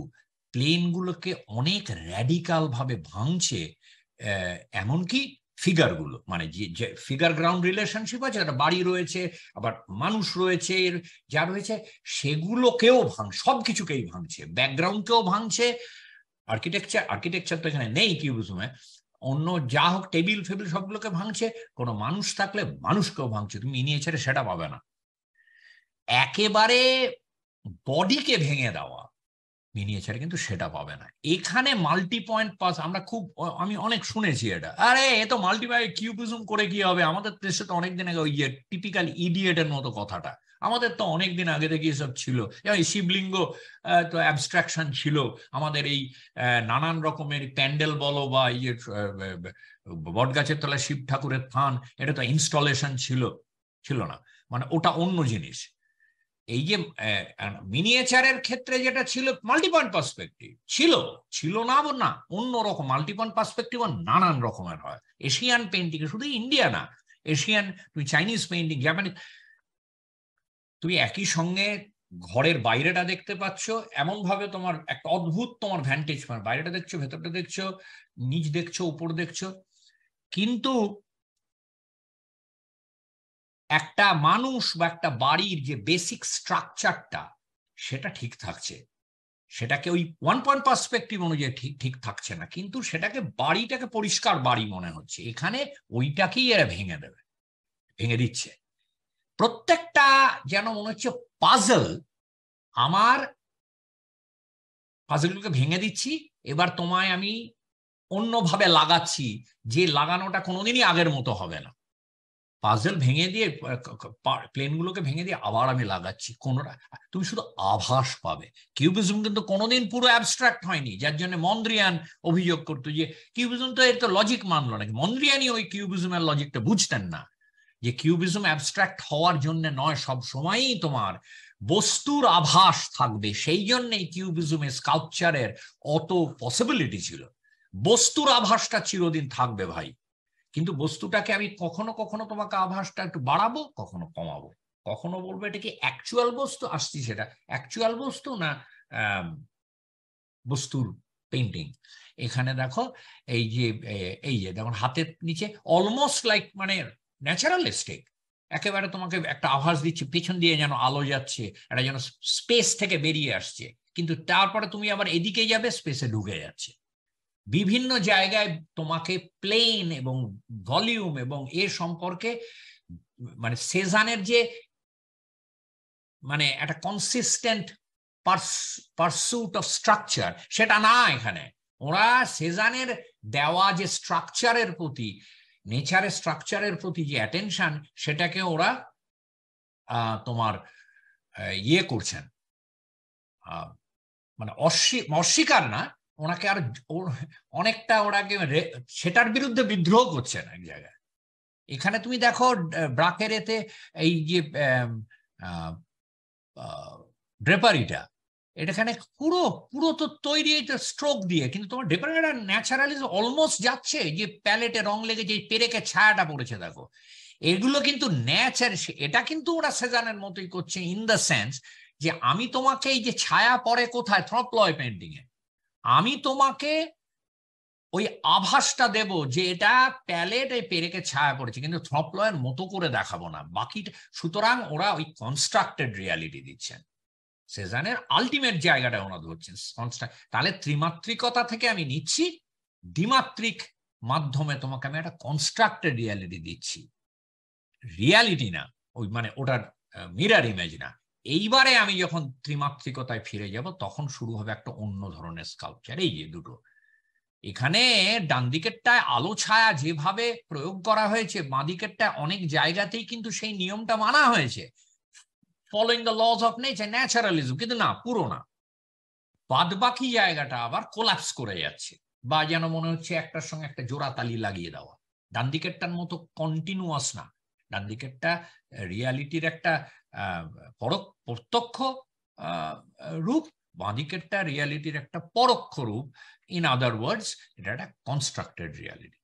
প্লেনগুলোকে অনেক র্যাডিক্যাল ভাবে ভাঙছে, এমনকি ফিগারগুলো, মানে যে ফিগার গ্রাউন্ড রিলেশনশিপ আছে, একটা বাড়ি রয়েছে, আবার মানুষ রয়েছে, যা রয়েছে সেগুলোকেও সবকিছুকেই ভাঙছে, ব্যাকগ্রাউন্ডকেও ভাঙছে। আর্কিটেকচার তো এখানে নেই কিউবিজমে, অন্য যা হোক টেবিল ফেবিল সবগুলোকে ভাঙছে, কোনো মানুষ থাকলে মানুষকেও ভাঙছে, তুমি মিনিয়েচারে সেটা পাবে না। একেবারে বডিকে ভেঙে দেওয়া মিনিয়েচারে কিন্তু সেটা পাবে না। এখানে মাল্টি পয়েন্ট পাস আমি অনেক শুনেছি এটা, আরে এ তো মাল্টি কিউবিজম করে কি হবে, আমাদের দেশে তো অনেকদিন আগে ওই টিপিক্যাল ইডিয়েটের মতো কথাটা, আমাদের তো অনেকদিন আগে থেকে এসব ছিল, এই শিবলিঙ্গ তো অ্যাবস্ট্রাকশন ছিল, আমাদের এই নানান রকমের প্যান্ডেল বলো বা বটগাছের তলায় শিব ঠাকুরের থান, এটা তো ইনস্টলেশন ছিল না, মানে ওটা অন্য জিনিস। এই যে মিনিয়েচারের ক্ষেত্রে যেটা ছিল মাল্টি পয়েন্ট পার্সপেক্টিভ ছিল না অন্যরকম মাল্টি পয়েন্ট পার্সপেক্টিভ নানান রকমের হয়। এশিয়ান পেইন্টিং, শুধু ইন্ডিয়া না, এশিয়ান, তুমি চাইনিজ পেইন্টিং, জাপানিজ, তুমি একই সঙ্গে ঘরের বাইরেটা দেখতে পাচ্ছ, এমন ভাবে তোমার একটা অদ্ভুত তোমার ভ্যান্টেজ পয়েন্ট, বাইরেটা দেখছো, ভেতরটা দেখছো, নিচ দেখছো, উপর দেখছো, কিন্তু একটা মানুষ বা একটা বাড়ির যে বেসিক স্ট্রাকচারটা সেটা ঠিক থাকছে, সেটাকে ওই ওয়ান পয়েন্ট পার্সপেক্টিভ অনুযায়ী ঠিক থাকছে না, কিন্তু সেটাকে বাড়িটাকে পরিষ্কার বাড়ি মনে হচ্ছে। এখানে ওইটাকেই এরা ভেঙে দিচ্ছে, প্রত্যেকটা যেন মনে হচ্ছে পাজল, আমার পাজলগুলোকে ভেঙে দিচ্ছি, এবার তোমায় আমি অন্যভাবে লাগাচ্ছি, যে লাগানোটা কোনোদিনই আগের মতো হবে না। পাজল ভেঙে দিয়ে, প্লেনগুলোকে ভেঙে দিয়ে আবার আমি লাগাচ্ছি, কোনোটা তুমি শুধু আভাস পাবে। কিউবিজম কিন্তু কোনোদিন পুরো অ্যাবস্ট্রাক্ট হয়নি, যার জন্য মন্দ্রিয়ান অভিযোগ করতো যে কিউবিজম তো এর তো লজিক মানলো না। মন্দ্রিয়ানই ওই কিউবিজমের লজিকটা বুঝতেন না, যে কিউবিজম অ্যাবস্ট্রাক্ট হওয়ার জন্য নয়, সব সময়ই তোমার বস্তুর আভাস থাকবে, সেই জন্যই কিউবিজমের স্কাল্পচারের অত পসিবিলিটি ছিল, বস্তুর আভাসটা চিরদিন থাকবে ভাই। কিন্তু বস্তুটাকে আমি কখনো কখনো তোমাকে আভাসটা একটু বাড়াবো, কখনো কমাবো, কখনো বলবো এটা কি অ্যাকচুয়াল বস্তু, আসছি সেটা অ্যাকচুয়াল বস্তু না বস্তুর পেইন্টিং। এখানে দেখো এই যে দেখুন হাতের নিচে অলমোস্ট লাইক মানে ন্যাচারালিস্টিক, একেবারে তোমাকে একটা আভাস দিচ্ছে পেছন দিয়ে যেন আলো যাচ্ছে, এটা যেন স্পেস থেকে বেরিয়ে আসছে, কিন্তু তারপরে তুমি আবার এদিকে যাবে, স্পেসে ঢুকে যাচ্ছে। বিভিন্ন জায়গায় তোমাকে প্লেন এবং ভলিউম এবং এর সম্পর্কে, মানে সেজানের যে মানে একটা কনসিস্টেন্ট পারসুট অফ স্ট্রাকচার, সেটা না এখানে। ওরা সেজানের দেওয়া যে স্ট্রাকচারের প্রতি, নেচারের স্ট্রাকচারের প্রতি যে অ্যাটেনশন, সেটাকে ওরা তোমার ইয়ে করছেন, মানে অস্বীকার না, ওনাকে আর অনেকটা ওরাকে সেটার বিরুদ্ধে বিদ্রোহ করছেন এক জায়গায়। এখানে তুমি দেখো ব্রাকের এতে এই যে ড্রেপারিটা, এটাখানে পুরো পুরো তো তৈরি স্ট্রোক দিয়ে, কিন্তু তোমার ড্রেপারিটা ন্যাচারালি অলমোস্ট যাচ্ছে, যে প্যালেটে রং লেগে যে পেরেকে ছায়াটা পড়েছে দেখো, এগুলো কিন্তু ন্যাচার। এটা কিন্তু ওরা সেজানের মতোই করছে, ইন দ্য সেন্স যে আমি তোমাকে এই যে ছায়া পড়ে কোথায়, থ্রপলয় পেন্টিং এ, আমি তোমাকে ওই আভাসটা দেব যে এটা প্যালেটে পেরেকে ছায়া পড়েছে, কিন্তু থ্রপলয়ের মতো করে দেখাবো না বাকিটা। সুতরাং ওরা ওই কনস্ট্রাক্টেড রিয়ালিটি দিচ্ছেন। সেজানের আলটিমেট জায়গাটা ওরা ধরছেন তাহলে ত্রিমাত্রিকতা থেকে আমি নিচ্ছি, দ্বিমাত্রিক মাধ্যমে তোমাকে আমি একটা কনস্ট্রাক্টেড রিয়ালিটি দিচ্ছি, রিয়ালিটি না, ওই মানে ওটার মিরর ইমেজ না। এইবারে আমি যখন ত্রিমাত্রিকতায় ফিরে যাব, তখন শুরু হবে একটা অন্য ধরনের স্কাল্পচার। এই যে দুটো, এখানে ডান দিকেরটায় আলো ছায়া যেভাবে প্রয়োগ করা হয়েছে, বাঁ দিকেরটায় অনেক জায়গাতেই কিন্তু সেই নিয়মটা মানা হয়েছে, following the laws of nature, naturalism, কিন্তু না, পুরো না। বাদ বাকি জায়গাটা আবার কোলাপস করে যাচ্ছে, বা যেন মনে হচ্ছে একটার সঙ্গে একটা জোড়া তালি লাগিয়ে দেওয়া। ডান দিকেরটার মতো কন্টিনিউয়াস না, ডান দিকেরটা রিয়ালিটির একটা প্রত্যক্ষ রূপ, বাঁ দিকেরটা রিয়ালিটির একটা পরোক্ষ রূপ। ইন আদার ওয়ার্ডস, এটা একটা কনস্ট্রাক্টেড রিয়ালিটি।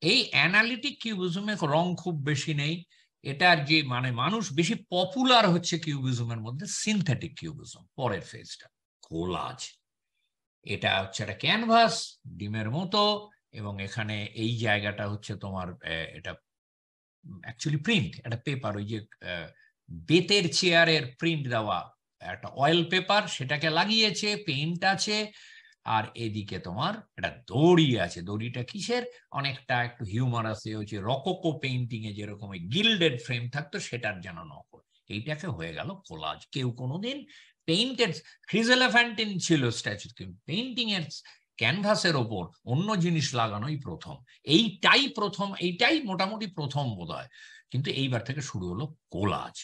এই অ্যানালিটিক কিউবিজমে রং খুব বেশি নেই। এটার যে মানে মানুষ বেশি পপুলার হচ্ছে কিউবিজমের মধ্যে সিনথেটিক কিউবিজম, পরের ফেজটা কোলাজ। এটা হচ্ছে একটা ক্যানভাস ডিমের মতো, এবং এখানে এই জায়গাটা হচ্ছে তোমার এটা অ্যাকচুয়ালি প্রিন্ট, একটা পেপার, ওই যে বেতের চেয়ারের প্রিন্ট দেওয়া একটা অয়েল পেপার, সেটাকে লাগিয়েছে, পেইন্ট আছে, আর এদিকে তোমার একটা দড়ি আছে। দড়িটা কিসের, অনেকটা একটু হিউমার আছে, ওই যে রকোকো পেইন্টিং এ যেরকম ওই গিল্ডেড ফ্রেম থাকতো, সেটার যেন নকল। এইটাকে হয়ে গেল কোলাজ। কেউ কোনোদিন পেইন্টেড ক্রিজেলেফ্যান্টিন ছিল স্ট্যাচু, কিন্তু পেইন্টিং এর ক্যানভাসের ওপর অন্য জিনিস লাগানোই প্রথম। এইটাই মোটামুটি প্রথম বোধহয়। কিন্তু এইবার থেকে শুরু হলো কোলাজ।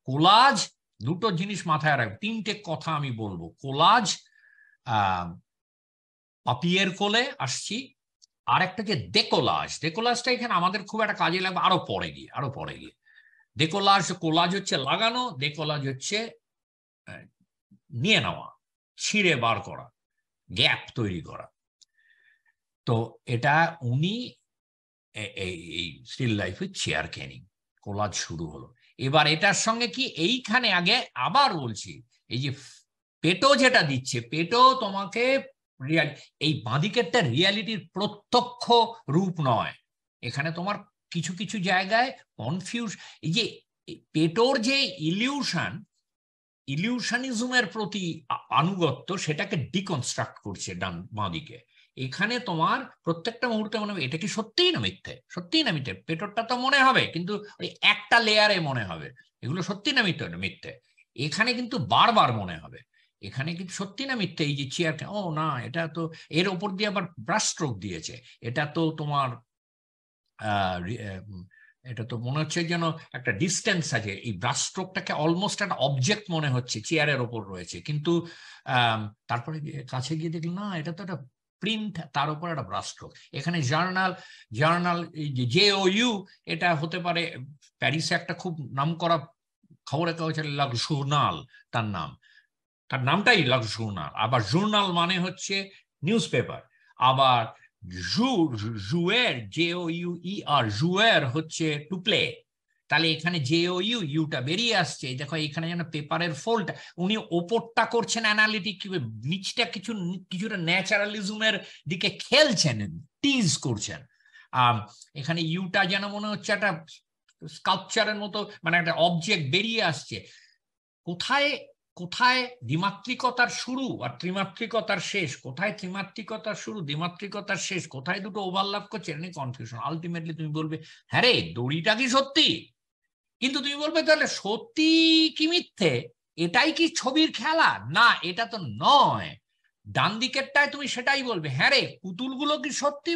কোলাজ দুটো জিনিস মাথায় রাখবে, তিনটে কথা আমি বলবো। কোলাজ পাপিয়ের কোলে আসছি, আর একটা যে ডেকোলাজ, ডেকোলাজটা এখানে আমাদের খুব একটা কাজে লাগবে আরো পরে গিয়ে। ডেকোলাজ, কোলাজ হচ্ছে লাগানো, ডেকোলাজ হচ্ছে নিয়ে নেওয়া, ছিঁড়ে বার করা, গ্যাপ তৈরি করা। তো এটা উনি এই স্টিল লাইফে চেয়ার ক্যানিং, কোলাজ শুরু হলো। এবার এটার সঙ্গে কি, এইখানে আগে আবার বলছি, এই যে পেটো যেটা দিচ্ছে, পেটো তোমাকে এই বাঁদিকেরটা রিয়ালিটির প্রত্যক্ষ রূপ নয়। এখানে তোমার কিছু কিছু জায়গায় কনফিউজ, এই যে পেটোর যে ইলিউশনিজমের প্রতি আনুগত্য, সেটাকে ডিকনস্ট্রাক্ট করছে ডান বাঁদিকে। এখানে তোমার প্রত্যেকটা মুহূর্তে মনে হবে এটা কি সত্যিই না মিথ্যে, সত্যিই না মিথ্যে। পেটোরটা তো মনে হবে, কিন্তু ওই একটা লেয়ারে মনে হবে এগুলো সত্যি না মিথ্যে। এখানে কিন্তু বারবার মনে হবে এখানে কিন্তু সত্যি না মিথ্যে। এই যে চেয়ার, ও না, এটা তো এর ওপর দিয়ে আবার ব্রাশ স্ট্রোক দিয়েছে, এটা তো তোমার এটা তো মনে হচ্ছে যেন একটা ডিস্টেন্স আছে, এই ব্রাশ স্ট্রোকটাকে অলমোস্ট একটা অবজেক্ট মনে হচ্ছে, চেয়ারের ওপর রয়েছে, কিন্তু তারপরে কাছে গিয়ে দেখলাম না, এটা তো একটা প্রিন্ট, তার উপর একটা ব্রাশ স্ট্রোক। এখানে জার্নাল এই যে JOU, এটা হতে পারে প্যারিসে একটা খুব নামকরা খবরের কাগজ লাগ জুর্নাল, তার নামটাই লাগ জুর্নাল। আবার জুর্নাল মানে হচ্ছে নিউজ পেপার। আবার জুয়ের, JOUER, জুয়ের হচ্ছে টু প্লে। তাহলে এখানে JOUটা বেরিয়ে আসছে, দেখো এখানে যেন পেপারের ফোল্ড, উনি ওপরটা করছেন অ্যানালিটিক, নিচটা কিছুটা ন্যাচারালিজমের দিকে খেলছেন, টিজ করছেন। এখানে ইউটা যেন মনে হচ্ছে একটা স্কাল্পচারের মতো, মানে একটা অবজেক্ট বেরিয়ে আসছে। কোথায় দ্বিমাত্রিকতার শুরু আর ত্রিমাত্রিকতার শেষ, কোথায় ত্রিমাত্রিকতার শুরু দ্বিমাত্রিকতার শেষ, কোথায় দুটো ওভারল্যাপ করছে, এটা নিয়ে কনফিউশন। আলটিমেটলি তুমি বলবে, হ্যাঁ রে, দড়িটা কি সত্যি? কিন্তু তুমি বলবে তাহলে সত্যি কি মিথ্যে, এটাই কি ছবির খেলা? না, এটা তো নয়। ডান দিকেরটায় তুমি সেটাই বলবে, হ্যাঁ রে পুতুলগুলো কি সত্যি,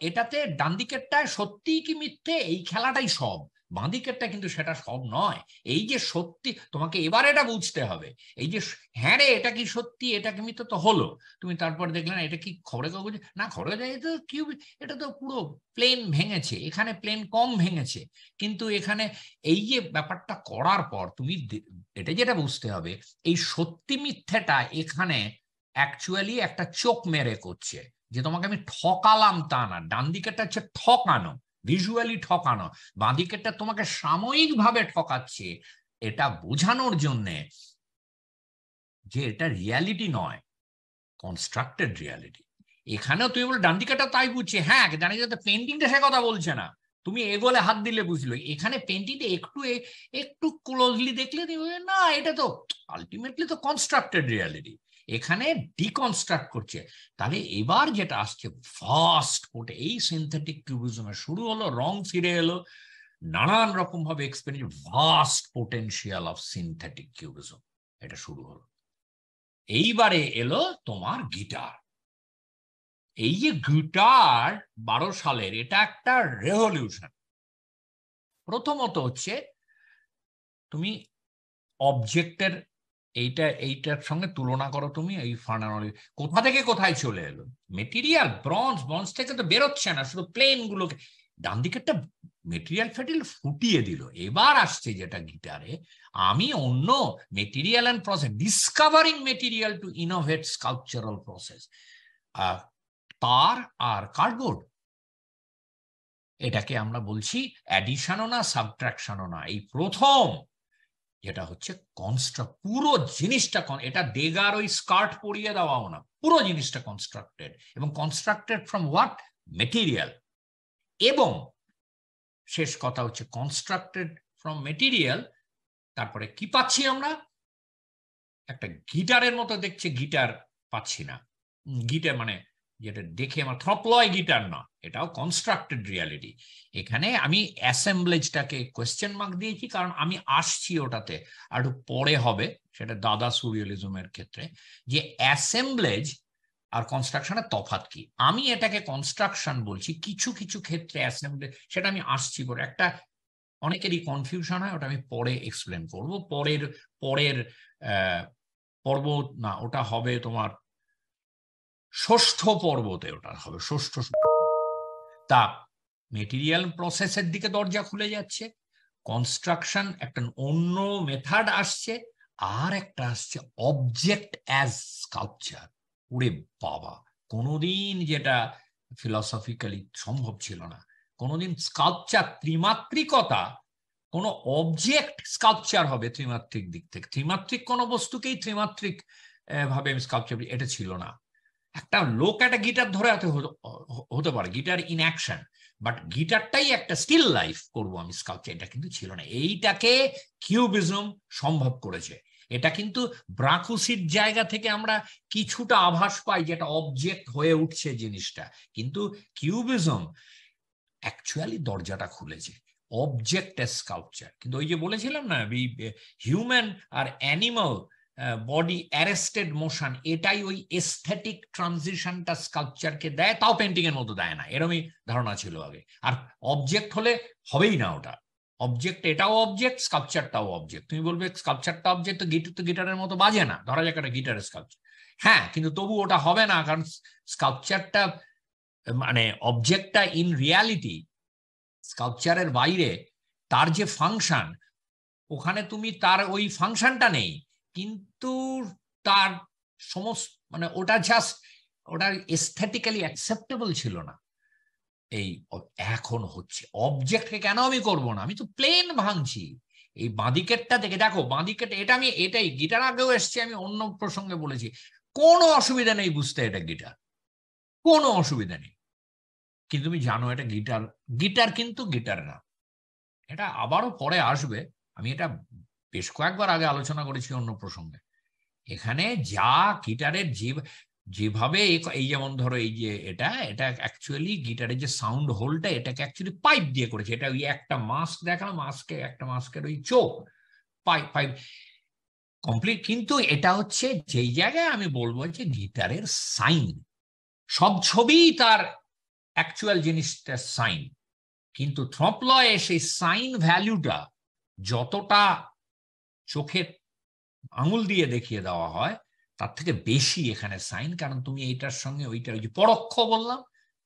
এটাতে ডান দিকেরটায় সত্যি কি মিথ্যে এই খেলাটাই সব। বাঁ দিকেরটা কিন্তু সেটা সব নয়। এই যে সত্যি, তোমাকে এবার এটা বুঝতে হবে, এই যে হ্যাঁ রে এটা কি সত্যি এটা কি মিথ্যে তো হলো, তুমি তারপর দেখলে না এটা কি খবরের কাগজে, না খবরের কাগজে তো কি, এটা তো পুরো প্লেন ভেঙেছে, এখানে প্লেন কম ভেঙেছে। কিন্তু এখানে এই যে ব্যাপারটা করার পর তুমি এটা যেটা বুঝতে হবে, এই সত্যি মিথ্যেটা এখানে অ্যাকচুয়ালি একটা চোখ মেরে করছে, যে তোমাকে আমি ঠকালাম তা না। ডান দিকেরটা হচ্ছে ঠকানো, ভিজুয়ালি ঠকানো, বাঁ দিকেরটা তোমাকে সাময়িকভাবে ঠকাচ্ছে, এটা বোঝানোর জন্যে যে এটা রিয়ালিটি নয়, কনস্ট্রাক্টেড রিয়ালিটি। এখানেও তুমি বলে ডান দিকেটা তাই বুঝছি, হ্যাঁ জানি, যাতে পেন্টিংটা সে কথা বলছে না, তুমি এগোলে হাত দিলে বুঝলো। এখানে পেন্টিংটা একটু একটু ক্লোজলি দেখলে তুমি না এটা তো আলটিমেটলি তো কনস্ট্রাক্টেড রিয়ালিটি, এখানে ডিকনস্ট্রাক্ট করছে। তাহলে এবার যেটা আসছে ফার্স্ট পোর্টে, এই সিনথেটিক কিউবিজমের শুরু হলো, রং ফিরে এলো, নানান রকম ভাবে experiment, vast potential of synthetic cubism, এটা শুরু হলো। এইবারে এলো তোমার গিটার। এই যে গিটার 12 সালের, এটা একটা রেভলিউশন। প্রথমত হচ্ছে তুমি অবজেক্টের এইটার সঙ্গে তুলনা করো, তুমি এই ফার্নালি কোথা থেকে কোথায় চলে এলো, মেটেরিয়াল ব্রঞ্জ থেকে তো বেরোচ্ছে না, শুধু প্লেন গুলোকে ডান দিকেরটা মেটেরিয়াল ফেটিল ফুটিয়ে দিল। এবার আসছে যেটা গিটারে, আমি অন্য material and process, discovering material to innovate sculptural process, তার আর কার্ডবোর্ড, এটাকে আমরা বলছি অ্যাডিশনও না সাবট্রাকশনও না, এই প্রথম যেটা হচ্ছে কনস্ট্রাক্ট, পুরো জিনিসটা, এটা দেগার ওই স্কার্ট পরিয়ে দেওয়াও না, পুরো জিনিসটা কনস্ট্রাক্টেড, এবং কনস্ট্রাক্টেড ফ্রম হোয়াট, মেটেরিয়াল। এবং শেষ কথা হচ্ছে কনস্ট্রাক্টেড ফ্রম মেটেরিয়াল, তারপরে কি পাচ্ছি আমরা, একটা গিটারের মতো দেখছে গিটার পাচ্ছি না, গিটার মানে যেটা দেখে আমার থ্রপলয় গিটার না, এটাও কনস্ট্রাক্টেড রিয়ালিটি। এখানে আমি অ্যাসেম্বলেজটাকে কোয়েশ্চেন মার্ক দিয়েছি, কারণ আমি আসছি ওটাতে আর একটু পরে হবে, সেটা দাদা সুরিয়ালিজমের ক্ষেত্রে, যে অ্যাসেম্বলেজ আর কনস্ট্রাকশনের তফাৎ কি। আমি এটাকে কনস্ট্রাকশন বলছি, কিছু কিছু ক্ষেত্রে অ্যাসেম্বলেজ, সেটা আমি আসছি পরে। একটা অনেকেরই কনফিউশন হয়, ওটা আমি পরে এক্সপ্লেন করব, পরের পরের পর্ব, না ওটা হবে তোমার ষষ্ঠ পর্বতে, ওটা হবে ষষ্ঠ। তা মেটেরিয়াল প্রসেসের দিকে দরজা খুলে যাচ্ছে, কনস্ট্রাকশন একটা অন্য মেথড আসছে, আর একটা আসছে অবজেক্ট অ্যাজ স্কাল্পচার। ওরে বাবা, কোনোদিন যেটা ফিলসফিক্যালি সম্ভব ছিল না, কোনোদিন স্কাল্পচার ত্রিমাত্রিকতা, কোনো অবজেক্ট স্কাল্পচার হবে ত্রিমাত্রিক দিক থেকে, ত্রিমাত্রিক কোনো বস্তুকেই ত্রিমাত্রিক ভাবে স্কাল্পচার, এটা ছিল না। একটা লোক একটা গিটার ধরে হতে পারে, গিটার ইন অ্যাকশন, বাট গিটারটাই একটা স্টিল লাইফ করবো আমি স্কাল্পচার, এটা কিন্তু ছিল না। এইটাকে কিউবিজম সম্ভব করেছে। এটা কিন্তু ব্রাকুসির জায়গা থেকে আমরা কিছুটা আভাস পাই, যেটা অবজেক্ট হয়ে উঠছে জিনিসটা, কিন্তু কিউবিজম অ্যাকচুয়ালি দরজাটা খুলেছে অবজেক্ট এস স্কাল্পচার। কিন্তু ওই যে বলেছিলাম না, হিউম্যান আর অ্যানিমাল বডি অ্যারেস্টেড মোশন, এটাই ওই এস্থেটিক ট্রানজিশনটা স্কাল্পচারকে দেয়, তাও পেন্টিং এর মতো দেয় না, এরমই ধারণা ছিল আগে। আর অবজেক্ট হলে হবেই না ওটা, অবজেক্ট এটাও অবজেক্ট, স্কাল্পচারটাও অবজেক্ট। তুমি বলবে স্কাল্পচারটা অবজেক্ট, তো গিটারের মতো বাজে না, ধরা যাক একটা গিটারের স্কাল্পচার, হ্যাঁ, কিন্তু তবু ওটা হবে না, কারণ স্কাল্পচারটা মানে অবজেক্টটা ইন রিয়ালিটি স্কাল্পচারের বাইরে, তার যে ফাংশন, ওখানে তুমি তার ওই ফাংশনটা নেই, কিন্তু তার সমস্ত মানে ওটা জাস্ট ওটা এস্থেটিক্যালি অ্যাকসেপ্টেবল ছিল না। এই এখন হচ্ছে অবজেক্টকে কেন আমি করব না, আমি তো প্লেন ভাঙছি। এই বাঁদিকেরটা দেখে দেখো, বাঁদিকেট এটা আমি এটাই গিটার আগেও এসছে, আমি অন্য প্রসঙ্গে বলেছি, কোনো অসুবিধা নেই বুঝতে এটা গিটার, কোনো অসুবিধা নেই। কিন্তু তুমি জানো এটা গিটার, গিটার কিন্তু গিটার না, এটা আবারও পরে আসবে। আমি এটা বেশ কয়েকবার আগে আলোচনা করেছি অন্য প্রসঙ্গে। এখানে যা গিটারের জীব, যেভাবে এই যেমন ধরো এই যে এটা অ্যাকচুয়ালি গিটারের যে সাউন্ড হোলটা এটাকে অ্যাকচুয়ালি পাইপ দিয়ে করেছে। এটা ওই একটা মাস্ক দেখালাম, একটা মাস্কের ওই চোখ, পাইপ পাইপ কমপ্লিট। কিন্তু এটা হচ্ছে যেই জায়গায় আমি বলবো যে গিটারের সাইন, সব ছবি তার অ্যাকচুয়াল জিনিসটা সাইন, কিন্তু থ্রপলয়ে সেই সাইন ভ্যালুটা যতটা চোখে আঙুল দিয়ে দেখিয়ে দেওয়া হয় তার থেকে বেশি এখানে সাইন। কারণ তুমি এইটার সঙ্গে ওইটা, ওই যে পরোক্ষ বললাম,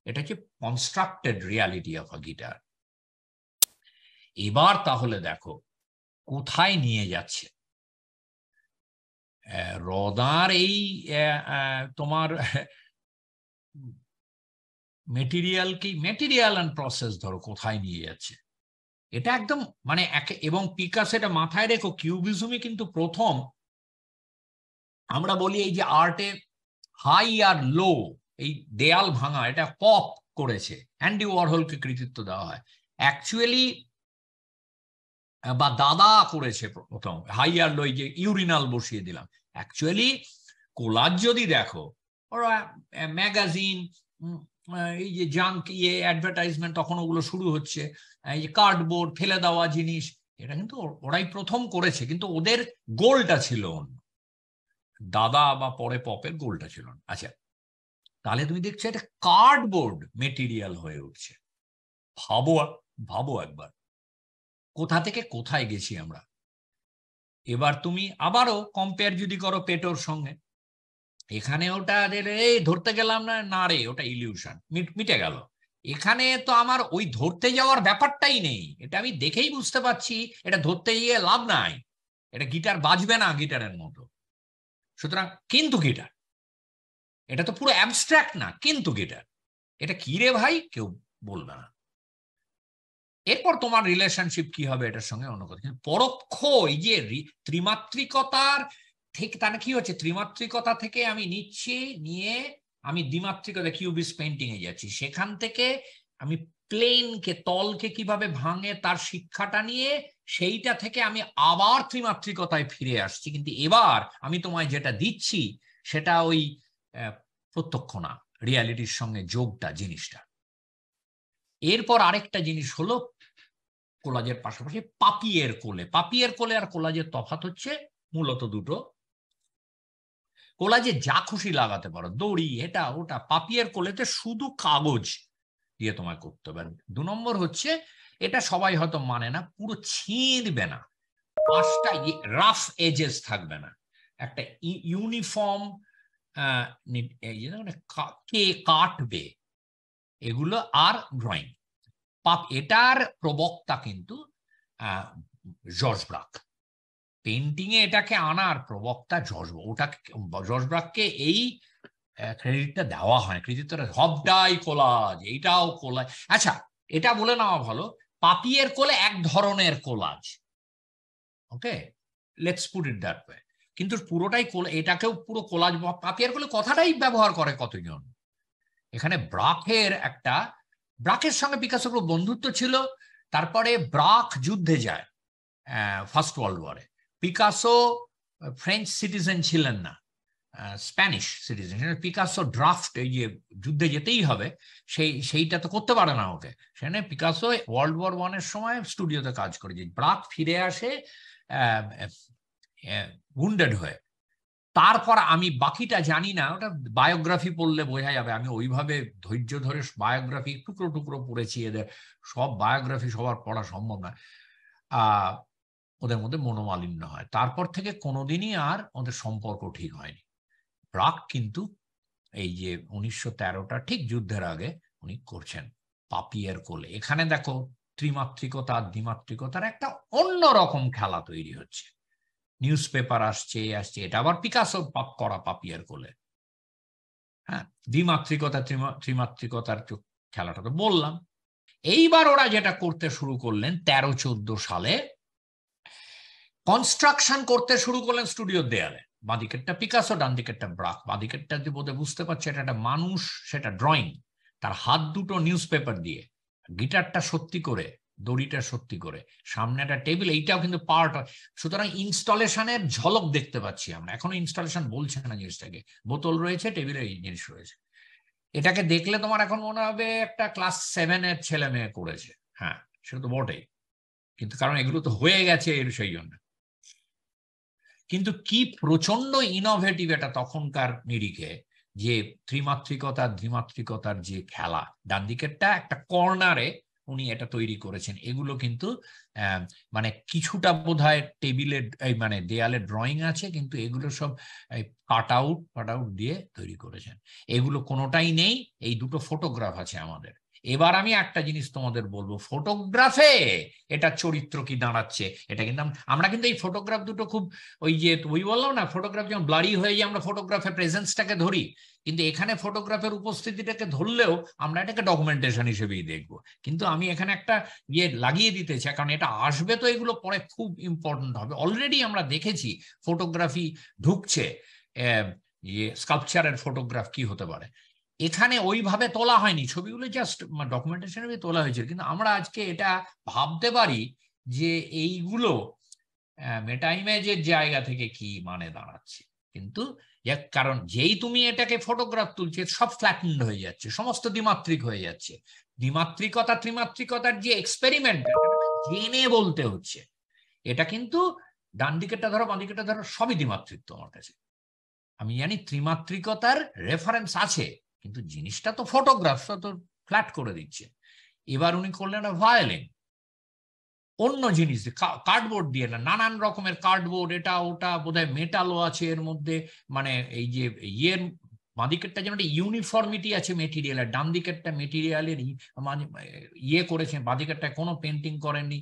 এটা হচ্ছে constructed reality of a guitar. এবার তাহলে দেখো কোথায় নিয়ে যাচ্ছে রদার এই তোমার মেটেরিয়াল অ্যান্ড প্রসেস, ধরো কোথায় নিয়ে যাচ্ছে এটা একদম মানে এবং পিকাসো এটা মাথায় রেখো, কিউবিজমই কিন্তু প্রথম, আমরা বলি এই যে আর্টে হাই আর লো, এই দেয়াল ভাঙা, এটা পপ করেছে, অ্যান্ডি ওয়ারহোলকে কৃতিত্ব দেওয়া হয় অ্যাকচুয়ালি, বা দাদা করেছে প্রথম হাই আর লো, এই যে ইউরিনাল বসিয়ে দিলাম। অ্যাকচুয়ালি কোলাজ যদি দেখো, ওরা ম্যাগাজিন, এই যে জাঙ্ক অ্যাডভার্টাইজমেন্ট তখন ওগুলো শুরু হচ্ছে, এই যে কার্ডবোর্ড ফেলে দেওয়া জিনিস, এটা কিন্তু ওরাই প্রথম করেছে, কিন্তু ওদের গোলটা ছিল অন্য, দাদা বা পরে পপের গোলটা ছিল না। আচ্ছা, তাহলে তুমি দেখছো এটা কার্ডবোর্ড মেটেরিয়াল হয়ে উঠছে। ভাবো একবার কোথা থেকে কোথায় গেছি আমরা। এবার তুমি আবারও কম্পেয়ার যদি করো পেটোর সঙ্গে, এখানে ওটা এই ধরতে গেলাম না রে, ওটা ইলিউশন, মিটে গেল। এখানে তো আমার ওই ধরতে যাওয়ার ব্যাপারটাই নেই, এটা আমি দেখেই বুঝতে পারছি এটা ধরতে গিয়ে লাভ নাই, এটা গিটার বাজবে না গিটারের মতো। সুতরাং কিন্তু গিটার, এটা তো পুরো অ্যাবস্ট্রাক্ট না, কিন্তু গিটার এটা কি রে ভাই, কেউ বলবে না। এরপর তোমার রিলেশনশিপ কি হবে এটার সঙ্গে অন্য কথা, কিন্তু পরোক্ষ এই যে ত্রিমাত্রিকতার থেকে, তাহলে কি হচ্ছে, ত্রিমাত্রিকতা থেকে আমি নিয়ে আমি দ্বিমাত্রিকতা কিউবিস্ট পেইন্টিং এ যাচ্ছি, সেখান থেকে আমি প্লেনকে, তলকে কিভাবে ভাঙে তার শিক্ষাটা নিয়ে সেইটা থেকে আমি আবার ত্রিমাত্রিকতায় ফিরে আসছি। কিন্তু এবার আমি তোমায় যেটা দিচ্ছি সেটা ওই প্রত্যক্ষ না, রিয়ালিটির সঙ্গে যোগটা জিনিসটা। এরপর আরেকটা জিনিস হলো কোলাজের পাশাপাশি পাপিয়ের কোলে আর কোলাজের তফাৎ হচ্ছে মূলত দুটো। কোলাজে যা খুশি লাগাতে পারো, দড়ি, এটা ওটা, পাপিয়ের কোলেতে শুধু কাগজ দিয়ে তোমায় করতে হবে। 2 নম্বর হচ্ছে, এটা সবাই হয়তো মানে না, পুরো ছিঁড়বে না, 5টা রাফ এজেস থাকবে না, একটা ইউনিফর্ম কে কাটবে এগুলো, আর ড্রয়িং। এটার প্রবক্তা কিন্তু জর্জ ব্রাক, পেন্টিং এ এটাকে আনার প্রবক্তা জর্জ ব্রাককে এই ক্রেডিটটা দেওয়া হয়, কৃতিত্বটা সবটাই কোলাজ, এইটাও কোলাজ। আচ্ছা, এটা বলে নেওয়া ভালো, পাপিয়ের কোলে এক ধরনের collage, okay, let's put it that way, কিন্তু পুরোটাই এটাকেও পুরো কোলাজ, পাপিয়ের কোলে কথাটাই ব্যবহার করে কতজন। এখানে ব্রাকের সঙ্গে পিকাসোর বন্ধুত্ব ছিল, তারপরে ব্রাক যুদ্ধে যায় ফার্স্ট ওয়ার্ল্ড ওয়ারে, পিকাসো ফ্রেঞ্চ সিটিজেন ছিলেন না, স্প্যানিশ সিটিজেন। পিকাসো ড্রাফট, এই যে যুদ্ধে যেতেই হবে সেইটা তো করতে পারে না ওকে, সেখানে পিকাসো ওয়ার্ল্ড ওয়ার 1-এর সময় স্টুডিওতে কাজ করেছে। ব্রাক ফিরে আসে উন্ডেড হয়ে। তারপর আমি বাকিটা জানি না, ওটা বায়োগ্রাফি পড়লে বোঝা যাবে, আমি ওইভাবে ধৈর্য ধরে বায়োগ্রাফি টুকরো টুকরো পড়েছি, এদের সব বায়োগ্রাফি সবার পড়া সম্ভব নয়, ওদের মধ্যে মনোমালিন্য হয়, তারপর থেকে কোনোদিনই আর ওদের সম্পর্ক ঠিক হয়নি। ব্রাক কিন্তু এই যে 1913টা ঠিক যুদ্ধের আগে উনি করছেন পাপিয়ের কোলে। এখানে দেখো ত্রিমাত্রিকতা আর দ্বিমাত্রিকতার একটা অন্যরকম খেলা তৈরি হচ্ছে, নিউজ পেপার আসছে, এটা আবার পিকাসো করা পাপিয়ের কোলে। হ্যাঁ, দ্বিমাত্রিকতা ত্রিমাত্রিকতার খেলাটা তো বললাম। এইবার ওরা যেটা করতে শুরু করলেন 13-14 সালে, কনস্ট্রাকশন করতে শুরু করলেন স্টুডিওর দেয়ালে, বাঁদিকেরটা পিকাসো, ডান দিকেরটা ব্রাক। বাঁদিকেরটা যে বোধহয় বুঝতে পারছে এটা একটা মানুষ, সেটা ড্রয়িং, তার হাত দুটো নিউজ পেপার দিয়ে, গিটারটা সত্যি করে দড়িটা সত্যি করে, সামনে একটা টেবিল, এইটাও কিন্তু পার্ট। সুতরাং ইনস্টলেশনের ঝলক দেখতে পাচ্ছি আমরা। এখনো ইনস্টলেশন বলছে না জিনিসটাকে, বোতল রয়েছে, টেবিলে এই জিনিস রয়েছে। এটাকে দেখলে তোমার এখন মনে হবে একটা ক্লাস 7-এর ছেলে মেয়ে করেছে। হ্যাঁ, সেটা তো বটেই, কিন্তু কারণ এগুলো তো হয়ে গেছে এর সেই জন্য। কিন্তু কি প্রচন্ড ইনোভেটিভ এটা তখনকার নিরিখে, যে ত্রিমাত্রিকতার দ্বিমাত্রিকতার যে খেলা, ডান দিকেরটা একটা কর্নারে উনি এটা তৈরি করেছেন। এগুলো কিন্তু মানে কিছুটা বোধহয় টেবিলের মানে দেয়ালে ড্রয়িং আছে, কিন্তু এগুলো সব কাট আউট দিয়ে তৈরি করেছেন। এগুলো কোনোটাই নেই, এই দুটো ফটোগ্রাফ আছে আমাদের। এবার আমি একটা জিনিস তোমাদের বলবো, ফটোগ্রাফে এটা চরিত্র কি দাঁড়াচ্ছে, এটা কিন্তু আমরা কিন্তু এই ফটোগ্রাফ দুটো খুব, ওই যে ওই বললাম না, ফটোগ্রাফ যেমন ব্লারি হয়ে যায় আমরা ফটোগ্রাফের প্রেজেন্সটাকে ধরি, কিন্তু এখানে ফটোগ্রাফের উপস্থিতিটাকে ধরলেও আমরা এটাকে ডকুমেন্টেশন হিসেবেই দেখবো। কিন্তু আমি এখানে একটা ইয়ে লাগিয়ে দিতে চাই, কারণ এটা আসবে তো, এগুলো পরে খুব ইম্পর্টেন্ট হবে। অলরেডি আমরা দেখেছি ফটোগ্রাফি ঢুকছে, ইয়ে স্কাল্পচারের ফটোগ্রাফ কি হতে পারে। এখানে ওইভাবে তোলা হয়নি ছবিগুলো, জাস্ট ডকুমেন্টেশনে তোলা হয়েছে, কিন্তু আমরা আজকে এটা ভাবতে পারি যে এইগুলো মেটা ইমেজের জায়গা থেকে কি মানে দাঁড়াচ্ছে। কিন্তু কারণ যেই তুমি এটাকে ফটোগ্রাফ তুলছে, সব ফ্ল্যাটেন্ড হয়ে যাচ্ছে, সমস্ত দ্বিমাত্রিক হয়ে যাচ্ছে। দ্বিমাত্রিকতা ত্রিমাত্রিকতার যে এক্সপেরিমেন্ট জেনে বলতে হচ্ছে, এটা কিন্তু ডান দিকেরটা ধরো বাঁ দিকেরটা ধরো সবই দ্বিমাত্রিক তোমার কাছে। আমি জানি ত্রিমাত্রিকতার রেফারেন্স আছে, কিন্তু জিনিসটা তো ফটোগ্রাফ তো ফ্ল্যাট করে দিচ্ছে। এবার উনি করলেন ভায়োলিন, অন্য জিনিস কার্ডবোর্ড দিয়ে, না নানান রকমের কার্ডবোর্ড, এটা ওটা বোধহয় মেটালও আছে এর মধ্যে, মানে এই যে ইয়ের বাঁদিকেরটা যেন একটা ইউনিফর্মিটি আছে মেটেরিয়ালের, ডান দিকেরটা মেটেরিয়ালের মানে ইয়ে করেছেন, বাঁদিকেরটা কোনো পেন্টিং করেননি।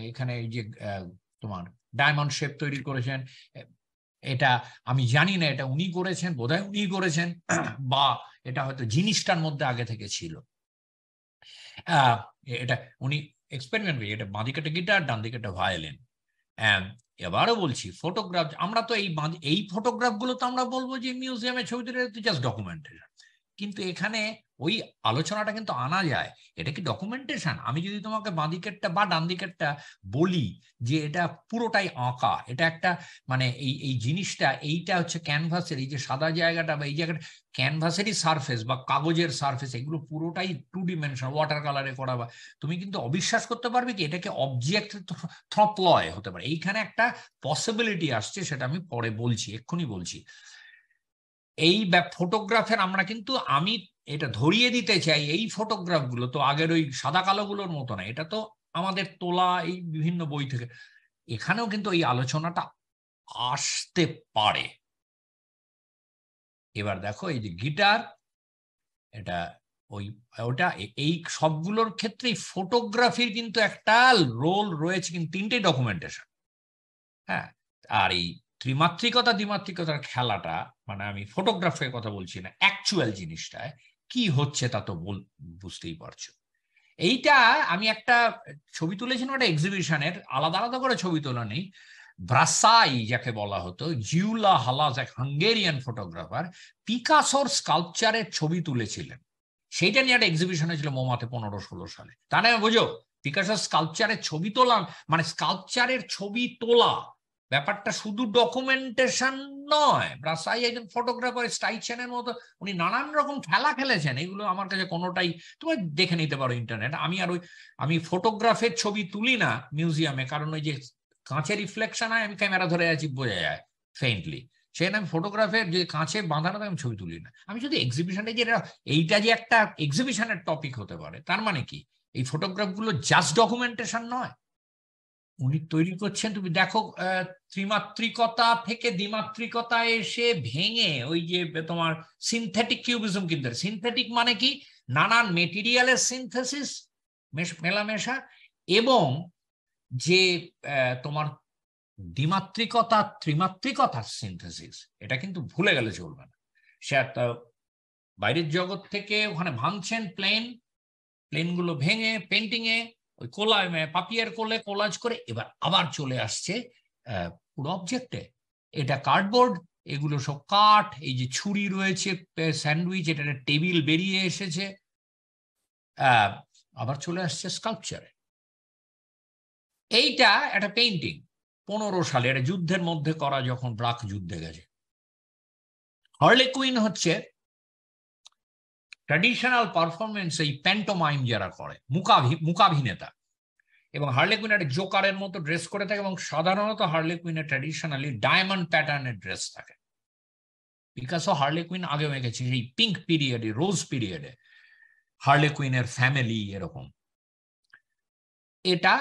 এখানে এই যে তোমার ডায়মন্ড শেপ তৈরি করেছেন, এটা আমি জানি না এটা উনি করেছেন, বোধহয় উনি করেছেন, বা এটা হয়তো জিনিসটার মধ্যে আগে থেকে ছিল। এটা উনি এক্সপেরিমেন্ট করি, এটা বাঁ দিকে একটা গিটার, ডান দিকে একটা ভায়োলিন। এবারও বলছি, ফটোগ্রাফ আমরা তো এই ফটোগ্রাফ গুলো তো আমরা বলবো যে মিউজিয়ামে ছবি তুলে জাস্ট ডকুমেন্টেশন, কিন্তু এখানে ওই আলোচনাটা কিন্তু আনা যায়, এটা কি ডকুমেন্টেশন? আমি যদি তোমাকে বাঁ দিকেরটা বা ডান দিকেরটা বলি যে এটা পুরোটাই আঁকা, এটা একটা মানে এই জিনিসটা, এইটা হচ্ছে ক্যানভাসের এই যে সাদা জায়গাটা বা এই জায়গাটা ক্যানভাসেরই সারফেস বা কাগজের সারফেস, এগুলো পুরোটাই 2 ডিমেনশন ওয়াটার কালারে করা, বা তুমি কিন্তু অবিশ্বাস করতে পারবে কি এটাকে অবজেক্ট থ্রপলয় হতে পারে। এইখানে একটা পসিবিলিটি আসছে, সেটা আমি পরে বলছি, এক্ষুনি বলছি। এই ফটোগ্রাফের আমরা কিন্তু, আমি এটা ধরিয়ে দিতে চাই, এই ফটোগ্রাফ গুলো তো আগের ওই সাদা কালো গুলোর মতো না, এটা তো আমাদের তোলা এই বিভিন্ন বই থেকে, এখানেও কিন্তু এই আলোচনাটা আসতে পারে। এবার দেখো এই যে গিটার, এটা ওই ওটা এই সবগুলোর ক্ষেত্রেই ফটোগ্রাফির কিন্তু একটা রোল রয়েছে, কিন্তু তিনটেই ডকুমেন্টেশন। হ্যাঁ, আর এই ত্রিমাত্রিকতা দ্বিমাত্রিকতার খেলাটা, মানে আমি ফটোগ্রাফের কথা বলছি না, অ্যাকচুয়াল জিনিসটায় কি হচ্ছে তা তো বুঝতেই পারছো। এইটা আমি একটা ছবি তুলেছিলাম একটা এক্সিবিশনের, আলাদা আলাদা করে ছবি তোলা নেই। ব্রাসাই যাকে বলা হতো, জিউলা হালাস, এক হাঙ্গেরিয়ান ফটোগ্রাফার, পিকাসোর স্কাল্পচারের ছবি তুলেছিলেন। সেইটা নিয়ে একটা এক্সিবিশন হয়েছিল মোমাতে 15-16 সালে। তা না বুঝো, পিকাসোর স্কাল্পচারের ছবি তোলা, মানে স্কাল্পচারের ছবি তোলা ব্যাপারটা শুধু ডকুমেন্টেশন নয়। ব্রাসাই একজন ফটোগ্রাফার, স্টাইচেনের মতো উনি নানান রকম খেলা খেলেছেন, এগুলো আমার কাছে কোনোটাই, তুমি দেখে নিতে পারো ইন্টারনেট। আমি ফটোগ্রাফের ছবি তুলি না মিউজিয়ামে, কারণ ওই যে কাঁচের রিফ্লেকশন হয়, আমি ক্যামেরা ধরে আছি বোঝা যায় ফেইন্টলি, সেখানে আমি ফটোগ্রাফের যে কাঁচে বাঁধানো আমি ছবি তুলি না। আমি যদি এক্সিবিশনে যে এইটা যে একটা এক্সিবিশনের টপিক হতে পারে, তার মানে কি এই ফটোগ্রাফ গুলো জাস্ট ডকুমেন্টেশন নয়, উনি তৈরি করছেন। তুমি দেখো ত্রিমাত্রিকতা থেকে দ্বিমাত্রিকতা এসে ভেঙে ওই যে তোমার সিনথেটিক কিউবিজম, কিন্তু সিনথেটিক মানে কি নানান মেটেরিয়ালের সিনথেসিস, মেলামেশা, এবং যে তোমার দ্বিমাত্রিকতা ত্রিমাত্রিকতার সিনথেসিস, এটা কিন্তু ভুলে গেলে চলবে না। সে একটা বাইরের জগৎ থেকে ওখানে ভাঙছেন প্লেনগুলো ভেঙে পেন্টিং এ ওই কোলায় পাপিয়ার কোলে কোলাজ করে এবার আবার চলে আসছে পুরো অবজেক্টে। এটা কার্ডবোর্ড, এগুলো সব কাঠ, এই যে ছুরি রয়েছে, স্যান্ডউইচ, এটা টেবিল বেরিয়ে এসেছে, আবার চলে আসছে স্কাল্পচারে। এইটা একটা পেইন্টিং 15 সালে, এটা যুদ্ধের মধ্যে করা, যখন ব্রাক যুদ্ধে গেছে। হার্লে কুইন হচ্ছে ট্র্যাডিশনাল পারফরমেন্স, এই প্যান্টোমাইম যারা করে, মুকাভিনেতা। এবং হার্লে কুইন একটা জোকারের মতো ড্রেস করে থাকে, এবং সাধারণত হার্লে কুইনের ট্র্যাডিশনালি ডায়মন্ড প্যাটার্নের ড্রেস থাকে। পিকাসো হার্লে কুইন আগেও এঁকেছে, সেই পিঙ্ক পিরিয়ডে, রোজ পিরিয়ডে, হার্লে কুইনের ফ্যামিলি এরকম। এটা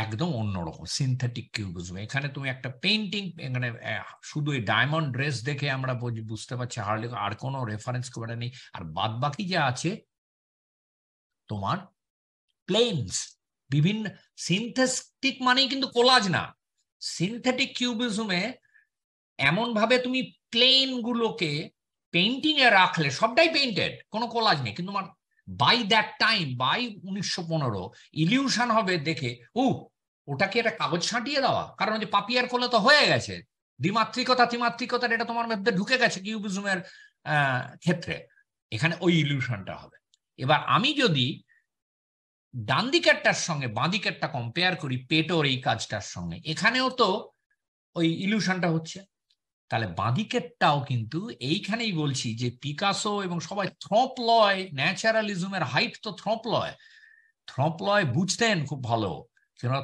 একদম অন্যরকম সিনথেটিক কিউবিজম। এখানে তুমি একটা পেইন্টিং, এখানে শুধু এই ডায়মন্ড ড্রেস দেখে আমরা বুঝতে পারছি হার্লে, আর কোনো রেফারেন্স করে নেই। আর বাদ বাকি যা আছে তোমার প্লেনস, বিভিন্ন সিনথেটিক মানেই কিন্তু কোলাজ না। সিনথেটিক কিউবিজমে এমন ভাবে তুমি প্লেন গুলোকে পেইন্টিং এ রাখলে, সবটাই পেইন্টেড, কোনো কোলাজ নেই, কিন্তু by that time, by 1915 illusion হবে দেখে, ওটা কি একটা কাগজ ছাঁটিয়ে দেওয়া, কারণ যে পাপিয়ার কোলে তো হয়ে গেছে, ত্রিমাত্রিকতার এটা তোমার মধ্যে ঢুকে গেছে কিউবিজমের ক্ষেত্রে, এখানে ওই ইলিউশনটা হবে। এবার আমি যদি ডান দিকেরটার সঙ্গে বাঁ দিকেরটা কম্পেয়ার করি পেটোর এই কাজটার সঙ্গে, এখানেও তো ওই ইলিউশনটা হচ্ছে। তাহলে বাঁদিকেরটাও কিন্তু এইখানেই বলছি যে পিকাসো এবং সবাই থ্রপলয়, ন্যাচারালিজমের হাইট তো থ্রপলয় বুঝতেন খুব ভালো,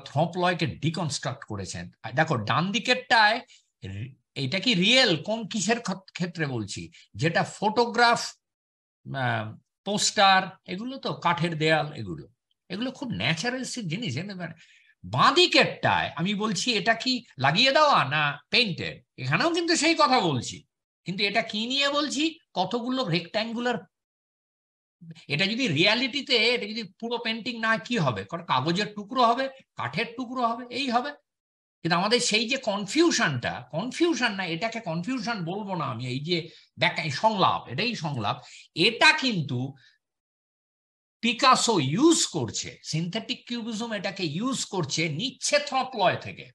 থ্রপলয়কে ডিকনস্ট্রাক্ট করেছেন। দেখো ডান দিকেরটায় এইটা কি রিয়েল, কোন কিসের ক্ষেত্রে বলছি, যেটা ফটোগ্রাফ, পোস্টার, এগুলো তো কাঠের দেয়াল, এগুলো খুব ন্যাচারালিস্টিক জিনিস। বাঁদিকেরটায় আমি বলছি এটা কি লাগিয়ে দেওয়া না পেইন্টেড, এখানেও কিন্তু সেই কথা বলছি, কিন্তু এটা কি নিয়ে বলছি, কতগুলো রেক্ট্যাঙ্গুলার। এটা যদি রিয়ালিটিতে, এটা যদি পুরো পেন্টিং না, কি হবে, কাগজের টুকরো হবে, কাঠের টুকরো হবে, এই হবে। কিন্তু আমাদের সেই যে কনফিউশন না, এটাকে কনফিউশন বলবো না আমি, এই যে সংলাপ, এটাই সংলাপ, এটা কিন্তু পিকাসো ইউজ করছে, সিনথেটিক কিউবিজম এটাকে ইউজ করছে, নিচ্ছে থ্রপলয় থেকে।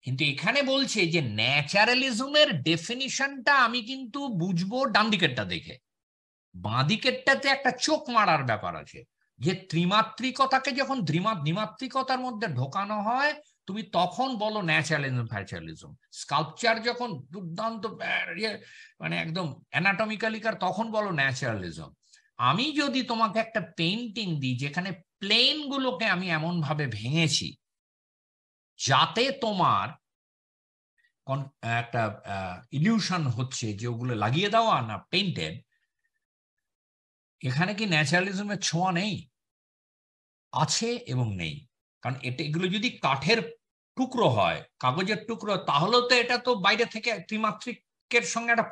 কিন্তু এখানে বলছে যে ন্যাচারালিজমের ডেফিনিশনটা আমি কিন্তু বুঝবো ডান দিকেরটা দেখে, বাঁ দিকেরটাতে একটা চোখ মারার ব্যাপার আছে, যে ত্রিমাত্রিকতাকে যখন দ্বিমাত্রিকতার মধ্যে ঢোকানো হয়, তুমি তখন বলো ন্যাচারালিজম। স্কাল্পচার যখন দুর্দান্ত মানে একদম অ্যানাটমিক্যালিকার, তখন বলো ন্যাচারালিজম। আমি যদি তোমাকে একটা পেইন্টিং দিই যেখানে প্লেন গুলোকে আমি এমন ভাবে ভেঙেছি যাতে তোমার একটা ইলিউশন হচ্ছে যে ওগুলো লাগিয়ে দেওয়া না পেইন্টেড, এখানে কি ন্যাচারালিজমের ছোঁয়া নেই? আছে এবং নেই। কারণ এগুলো যদি কাঠের টুকরো হয়, কাগজের টুকরো, তাহলে তো এটা তো বাইরে থেকে ত্রিমাত্রিকের সঙ্গে একটা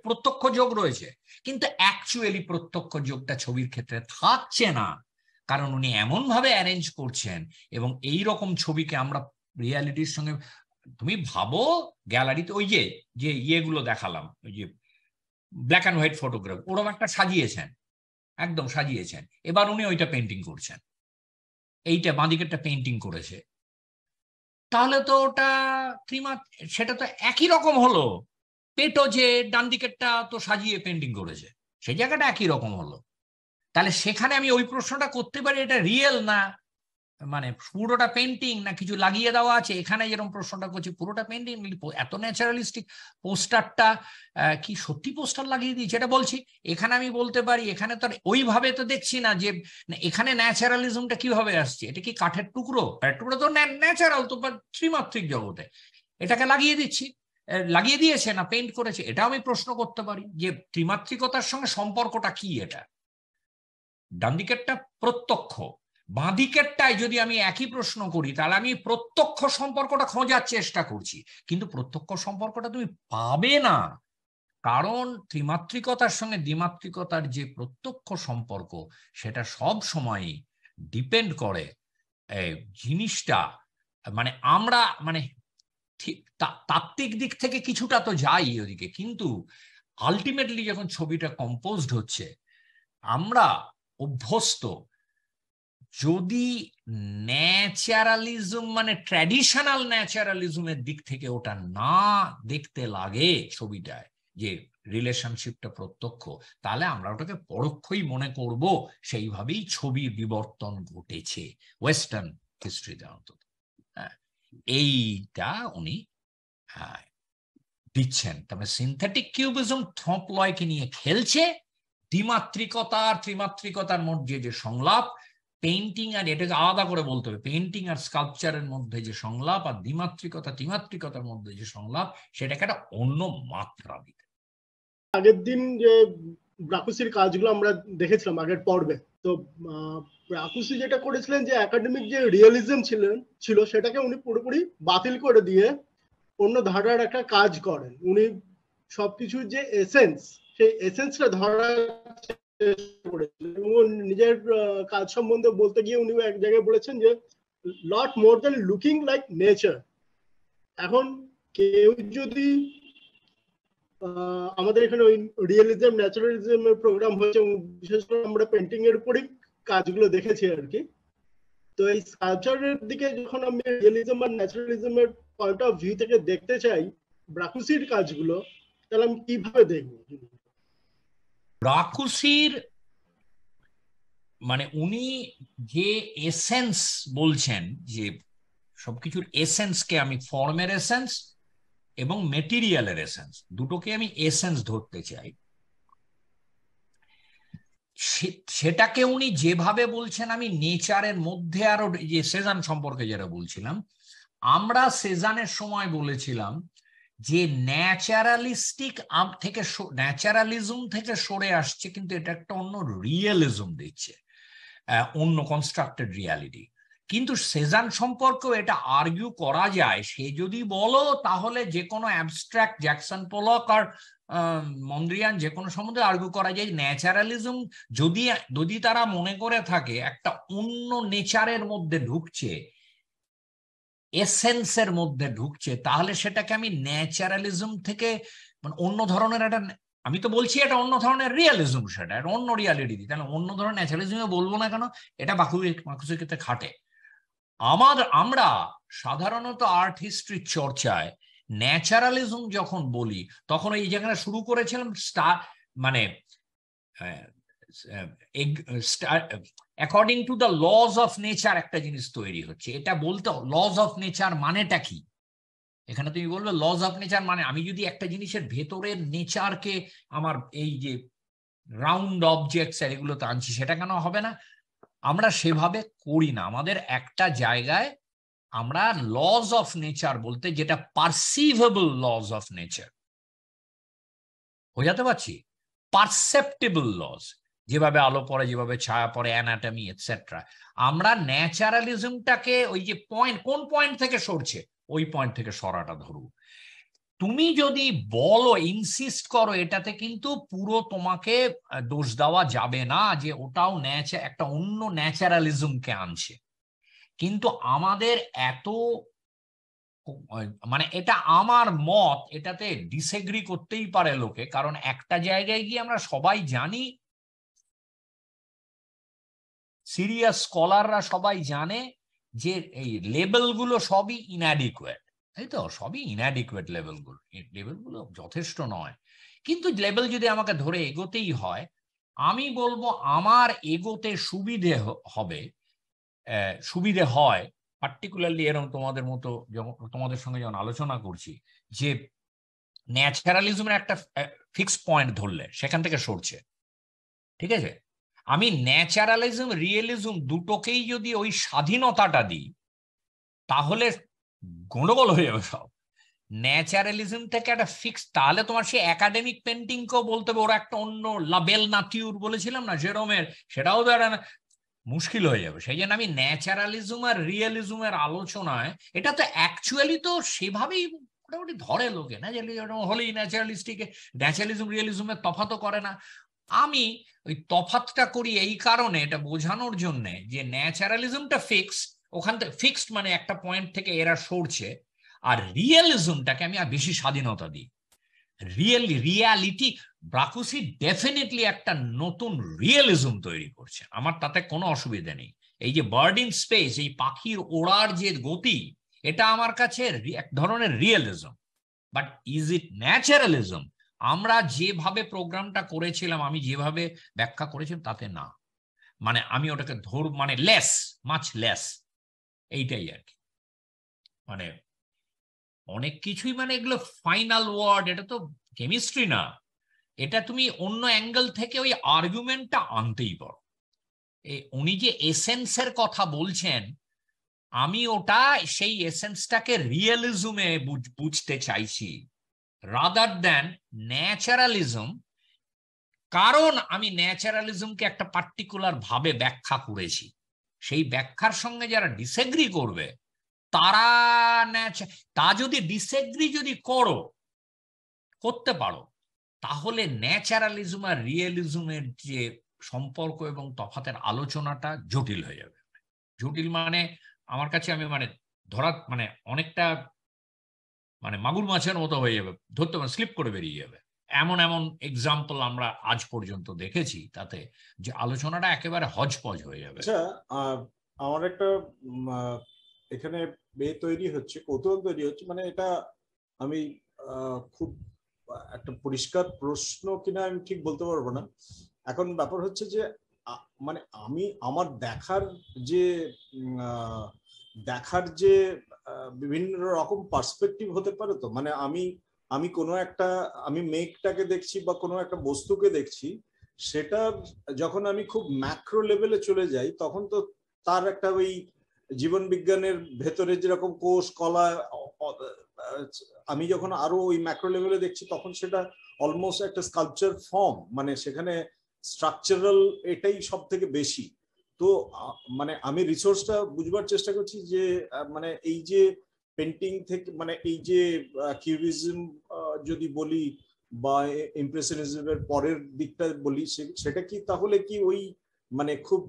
প্রত্যক্ষ যোগ রয়েছে, কিন্তু অ্যাকচুয়ালি প্রত্যক্ষ যোগটা ছবির ক্ষেত্রে থাকছে না, কারণ উনি এমন ভাবে অ্যারেঞ্জ করছেন। এবং এই রকম ছবিকে আমরা রিয়ালিটির সঙ্গে, তুমি ভাবো গ্যালারিতে ওই যে ইয়েগুলো দেখালাম, ওই যে ব্ল্যাক অ্যান্ড হোয়াইট ফটোগ্রাফ, ওরকম একটা সাজিয়েছেন, একদম সাজিয়েছেন, এবার উনি ওইটা পেন্টিং করছেন, এইটা বাঁদিকেরটা পেন্টিং করেছে, তাহলে তো ওটা সেটা তো একই রকম হলো। পেটো যে ডান দিকেরটা তো সাজিয়ে পেন্টিং করেছে, সেই জায়গাটা একই রকম হলো। তাহলে সেখানে আমি ওই প্রশ্নটা করতে পারি, এটা রিয়েল না, মানে পুরোটা পেন্টিং না কিছু লাগিয়ে দেওয়া আছে। এখানে যেরকম প্রশ্নটা করছি পুরোটা পেন্টিং, এত ন্যাচারালিস্টিক, পোস্টারটা কি সত্যি পোস্টার লাগিয়ে দিয়েছে, এটা বলছি। এখানে আমি বলতে পারি, এখানে তো ওইভাবে তো দেখছি না যে এখানে ন্যাচারালিজমটা কিভাবে আসছে, এটা কি কাঠের টুকরো, তো ন্যাচারাল তো ত্রিমাত্রিক জগতে, এটাকে লাগিয়ে দিচ্ছি, লাগিয়ে দিয়েছে না পেইন্ট করেছে, এটা আমি প্রশ্ন করতে পারি যে ত্রিমাত্রিকতার সঙ্গে সম্পর্কটা কি। এটা ডান দিকেরটা প্রত্যক্ষ, বাঁ দিকেরটায় যদি আমি একই প্রশ্ন করি, তাহলে আমি প্রত্যক্ষ সম্পর্কটা খোঁজার চেষ্টা করছি, কিন্তু প্রত্যক্ষ সম্পর্কটা তুমি পাবে না, কারণ ত্রিমাত্রিকতার সঙ্গে দ্বিমাত্রিকতার যে প্রত্যক্ষ সম্পর্ক, সেটা সব সময় ডিপেন্ড করে জিনিসটা, মানে আমরা মানে তাত্ত্বিক দিক থেকে কিছুটা তো যাই ওদিকে, কিন্তু আলটিমেটলি যখন ছবিটা কম্পোজড হচ্ছে, আমরা অভ্যস্ত, যদি ন্যাচারালিজম মানে ট্র্যাডিশনাল ন্যাচারালিজমের দিক থেকে ওটা না দেখতে লাগে ছবিটায়, যে রিলেশনশিপটা প্রত্যক্ষ, তাহলে আমরা ওটাকে পরোক্ষই মনে করব, সেইভাবেই ছবির বিবর্তন ঘটেছে ওয়েস্টার্ন হিস্ট্রিতে অন্তত। এইটা উনি দিচ্ছেন। তবে সিনথেটিক কিউবিজম থপ লয়কে নিয়ে খেলছে, দ্বিমাত্রিকতা আর ত্রিমাত্রিকতার মধ্যে যে সংলাপ, পেইন্টিং আর এটাকে আলাদা করে বলতে হবে, পেইন্টিং আর স্কাল্পচারের মধ্যে যে সংলাপ আর দ্বিমাত্রিকতা ত্রিমাত্রিকতার মধ্যে যে সংলাপ, সেটাকে একটা অন্য মাত্রা দিতে। আগের দিন যে ব্রাকুসির কাজগুলো আমরা দেখেছিলাম আগের পর্বে, তো ব্রাকুসি যেটা করেছিলেন যে একাডেমিক যে রিয়েলিজম ছিল সেটাকে উনি পুরোপুরি বাতিল করে দিয়ে অন্য ধারার একটা কাজ করেন। উনি সবকিছুর যে এসেন্স, সেই এসেন্সটা ধরার চেষ্টা করেছিলেন এবং নিজের কাজ সম্বন্ধে বলতে গিয়ে উনি এক জায়গায় বলেছেন যে lot more than looking like nature. এখন কেউ যদি আমাদের এখানে ওই রিয়েলিজম ন্যাচারালিজমের প্রোগ্রাম হয়েছে, বিশেষ করে আমরা পেন্টিং এর উপরই কাজগুলো দেখেছি আর কি। তো এই স্কাল্পচারের দিকে যখন আমি রিয়েলিজম আর ন্যাচারালিজমের পয়েন্ট অফ ভিউ থেকে দেখতে চাই ব্রাকুসির কাজগুলো, তাহলে আমি কিভাবে দেখবো? ব্রাকুসির মানে উনি যে এসেন্স বলছেন, যে সবকিছুর এসেন্সকে আমি ফর্মের এসেন্স এবং মেটেরিয়ালের এসেন্স দুটোকে আমি এসেন্স ধরতে চাই, সেটাকে উনি যেভাবে বলছেন, আমি নেচারের মধ্যে আরো, যে সেজান সম্পর্কে যেটা বলছিলাম, আমরা সেজানের সময় বলেছিলাম যে ন্যাচারালিস্টিক থেকে ন্যাচারালিজম থেকে সরে আসছে, কিন্তু এটা একটা অন্য রিয়েলিজম দিচ্ছে, অন্য কনস্ট্রাক্টেড রিয়ালিটি। কিন্তু সেজান সম্পর্কেও এটা আর্গিউ করা যায়, সে যদি বলো তাহলে যে কোনো অ্যাবস্ট্রাক্ট জ্যাকসন পোলক আর মন্দ্রিয়ান যে কোনো সম্বন্ধে আর্গিউ করা যায়। ন্যাচারালিজম যদি তারা মনে করে থাকে একটা অন্য নেচারের মধ্যে ঢুকছে, এসেন্সের মধ্যে ঢুকছে, তাহলে সেটাকে আমি ন্যাচারালিজম থেকে মানে অন্য ধরনের একটা, আমি তো বলছি এটা অন্য ধরনের রিয়ালিজম, সেটা একটা অন্য রিয়ালিটি দিই, তাহলে অন্য ধরনের ন্যাচারালিজমে বলবো না কেন? এটা বাকুসির ক্ষেত্রে খাটে। আমরা সাধারণত আর্ট হিস্ট্রির চর্চায় ন্যাচারালিজম যখন বলি, তখন এই জায়গাটা শুরু করেছিলাম মানে according to the laws of nature একটা জিনিস তৈরি হচ্ছে। এটা বলতে লজ অফ নেচার মানেটা কি? এখানে তুমি বলবে লজ অফ নেচার মানে আমি যদি একটা জিনিসের ভেতরের নেচারকে আমার এই যে রাউন্ড অবজেক্টস আর এগুলোতে আনছি, সেটা কেন হবে না? আমরা সেভাবে করি না। আমাদের একটা জায়গায় আমরা লজ অফ নেচার বলতে, যেটা পারসিভেবল লজ অফ নেচার, বোঝাতে পারছি? পারসেপ্টেবল লজ, যেভাবে আলো পড়ে, যেভাবে ছায়া পড়ে, অ্যানাটমি এটসেট্রা। আমরা ন্যাচারালিজমটাকে ওই যে পয়েন্ট, কোন পয়েন্ট থেকে সরছে, ওই পয়েন্ট থেকে সরাটা ধরু। তুমি যদি বলো, ইনসিস্ট করো এটাতে, কিন্তু পুরো তোমাকে দোষ দেওয়া যাবে না যে ওটাও একটা অন্য ন্যাচারালিজমকে আনছে। কিন্তু আমাদের এত মানে এটা আমার মত, এটাতে ডিসএগ্রি করতেই পারে লোকে, কারণ একটা জায়গায় গিয়ে আমরা সবাই জানি, সিরিয়াস স্কলাররা সবাই জানে যে এই লেবেলগুলো সবই ইনঅ্যাডিকুয়েট, তাই তো? সবই ইনঅ্যাডিকুয়েট লেবেলগুলো যথেষ্ট নয়। কিন্তু লেবেল যদি আমাকে ধরে এগোতেই হয়, আমি বলবো আমার এগোতে সুবিধে হয় পার্টিকুলারলি এরকম তোমাদের মতো, তোমাদের সঙ্গে যখন আলোচনা করছি, যে ন্যাচারালিজমের একটা ফিক্স পয়েন্ট ধরলে সেখান থেকে সরছে, ঠিক আছে? আমি ন্যাচারালিজম রিয়েলিজম দুটোকেই যদি ওই স্বাধীনতাটা দিই, তাহলে গন্ডগোল হয়ে যাবে সব। ন্যাচারালিজম থেকে একটা ফিক্স, তাহলে তোমার সেই একাডেমিক পেন্টিংকেও বলতে হবে ওরা একটা অন্য লাবেল নাটিউর বলেছিলাম না জেরোমের, সেটাও তো একটা মুশকিল হয়ে যাবে। সেই জন্য আমি ন্যাচারালিজম আর রিয়েলিজমের আলোচনায়, এটা তো অ্যাকচুয়ালি তো সেভাবেই মোটামুটি ধরে লোকে, না যে হলেই ন্যাচারালিজম রিয়েলিজমের তফাৎও করে না। আমি ওই তফাৎটা করি এই কারণে, এটা বোঝানোর জন্য যে ন্যাচারালিজমটা ফিক্সড, ওখান থেকে ফিক্সড মানে একটা পয়েন্ট থেকে এরা সরছে, আর রিয়েলিজমটাকে আমি আর বেশি স্বাধীনতা দিই। রিয়ালিটি, ব্রাকুসি ডেফিনেটলি একটা নতুন রিয়েলিজম তৈরি করছে, আমার তাতে কোনো অসুবিধা নেই। এই যে বার্ড ইন স্পেস, এই পাখির ওড়ার যে গতি, এটা আমার কাছে এক ধরনের realism. But is it naturalism? আমরা যেভাবে প্রোগ্রামটা করেছিলাম, আমি যেভাবে ব্যাখ্যা করেছিলাম, তাতে না। মানে আমি ওটাকে মানে মাচ লেস। এইটাই আর কি। মানে অনেক কিছুই, মানে এগুলো ফাইনাল ওয়ার্ড, এটা তো কেমিস্ট্রি না, এটা তুমি অন্য অ্যাঙ্গেল থেকে ওই আর্গুমেন্টটা আনতেই পারো। উনি যে এসেন্সের কথা বলছেন, আমি ওটা সেই এসেন্সটাকে রিয়েলিজমে বুঝতে চাইছি রাদার দ্যান ন্যাচারালিজম। কারণ আমি ন্যাচারালিজমকে একটা পার্টিকুলার ভাবে ব্যাখ্যা করেছি, সেই ব্যাখ্যার সঙ্গে যারা ডিসএগ্রি করবে তারা তা যদি ডিসএগ্রি যদি করতে পারো, তাহলে ন্যাচারালিজম আর রিয়েলিজমের যে সম্পর্ক এবং তফাতের আলোচনাটা জটিল হয়ে যাবে। জটিল মানে আমার কাছে, আমি মানে ধরা মানে অনেকটা মানে মাগুর মাছের মতো হয়ে যাবে, ধরতে পারে স্লিপ করে বেরিয়ে যাবে। এমন এমন এক্সাম্পল আমরা আজ পর্যন্ত দেখেছি, তাতে যে আলোচনাটা একেবারে হজপজ হয়ে যাবে। আচ্ছা, আমার একটা এখানে তৈরি হচ্ছে, কৌতূহল তৈরি হচ্ছে, মানে এটা আমি খুব একটা পরিষ্কার প্রশ্ন কিনা আমি ঠিক বলতে পারবো না। এখন ব্যাপার হচ্ছে যে মানে আমি আমার দেখার যে বিভিন্ন রকম পার্সপেক্টিভ হতে পারে, তো মানে আমি কোনো একটা, আমি মেঘটাকে দেখছি বা কোনো একটা বস্তুকে দেখছি, সেটার যখন আমি খুব ম্যাক্রো লেভেলে চলে যাই, তখন তো তার একটা ওই জীবন বিজ্ঞানের ভেতরে যেরকম কোষ কলা, আমি যখন আরো ওই ম্যাক্রো লেভেলে দেখছি, তখন সেটা অলমোস্ট একটা স্কাল্পচার ফর্ম, মানে সেখানে স্ট্রাকচারাল এটাই সব থেকে বেশি। তো মানে আমি রিসোর্সটা বুঝবার চেষ্টা করছি যে মানে এই যে পেন্টিং থেকে, মানে এই যে কিউবিজম যদি বলি বা ইমপ্রেশনিজমের পরের দিকটা বলি, সেটা কি তাহলে কি ওই মানে খুব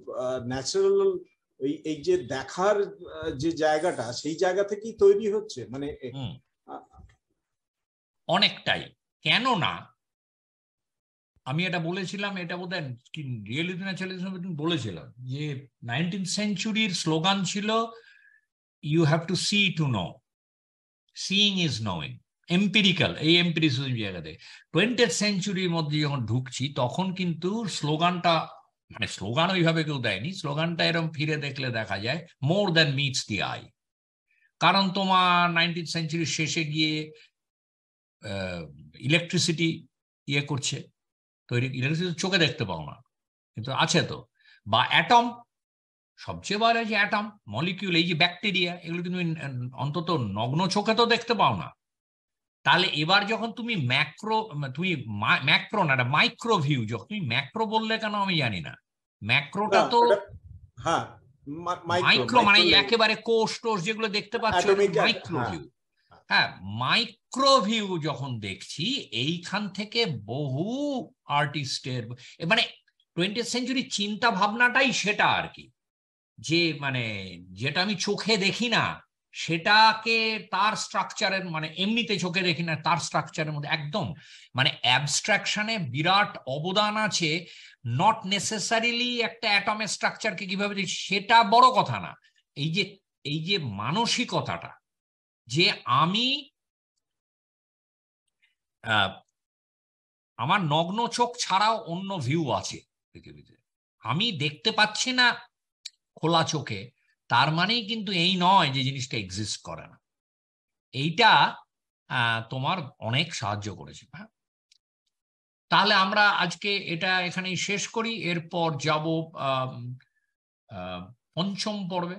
ন্যাচারাল এই যে দেখার যে জায়গাটা, সেই জায়গা থেকেই তৈরি হচ্ছে, মানে অনেকটাই। কেন না, আমি এটা বলেছিলাম, এটা বোধহয় কি রিয়েলিজম ন্যাচারালিজম বলেছিলাম, যে 19th সেঞ্চুরির স্লোগান ছিল you have to see to know, seeing is knowing, empirical, এই এম্পিরিসিজম জায়গাতে। 20th সেঞ্চুরির মধ্যে যখন ঢুকছি, তখন কিন্তু স্লোগানটা, মানে স্লোগান ওইভাবে কেউ দেয়নি, স্লোগানটা এরকম ফিরে দেখলে দেখা যায় more than meets the I. কারণ তোমার 19th সেঞ্চুরির শেষে গিয়ে ইলেকট্রিসিটি করছে তৈরি, ইলেকট্রিসিটি চোখে দেখতে পাও না, কিন্তু আছে তো। বা অ্যাটম, সবচেয়ে বড় যে অ্যাটম, মলিকিউল, এই যে ব্যাকটেরিয়া, এগুলো কিন্তু অন্তত নগ্ন চোখে তো দেখতে পাও না। তাহলে এবার যখন তুমি ম্যাক্রো না, মাইক্রো ভিউ, যখন তুমি ম্যাক্রো বললে কেন আমি জানি না, ম্যাক্রোটা তো হ্যাঁ মাইক্রো, মানে একেবারে কোষ টোষ যেগুলো দেখতে পাচ্ছ, মাইক্রো ভিউ। হ্যাঁ, মাইক্রো ভিউ যখন দেখছি, এইখান থেকে বহু আর্টিস্টের, মানে 20th সেঞ্চুরি চিন্তা ভাবনাটাই সেটা আর কি, যে মানে যেটা আমি চোখে দেখি না, সেটাকে তার স্ট্রাকচারের, মানে এমনিতে চোখে দেখি না, তার স্ট্রাকচারের মধ্যে একদম, মানে অ্যাবস্ট্রাকশনে বিরাট অবদান আছে। নট নেসেসারিলি একটা অ্যাটমের স্ট্রাকচারকে কিভাবে দেখি সেটা বড় কথা না, এই যে মানসিকতাটা, যে আমি আমার নগ্ন চোখ ছাড়াও অন্য ভিউ আছে পৃথিবীতে, আমি দেখতে পাচ্ছি না খোলা চোখে, তার মানেই কিন্তু এই নয় যে জিনিসটা এক্সিস্ট করে না। এইটা তোমার অনেক সাহায্য করেছে। হ্যাঁ, তাহলে আমরা আজকে এটা এখানেই শেষ করি, এরপর যাব 5ম পর্বে।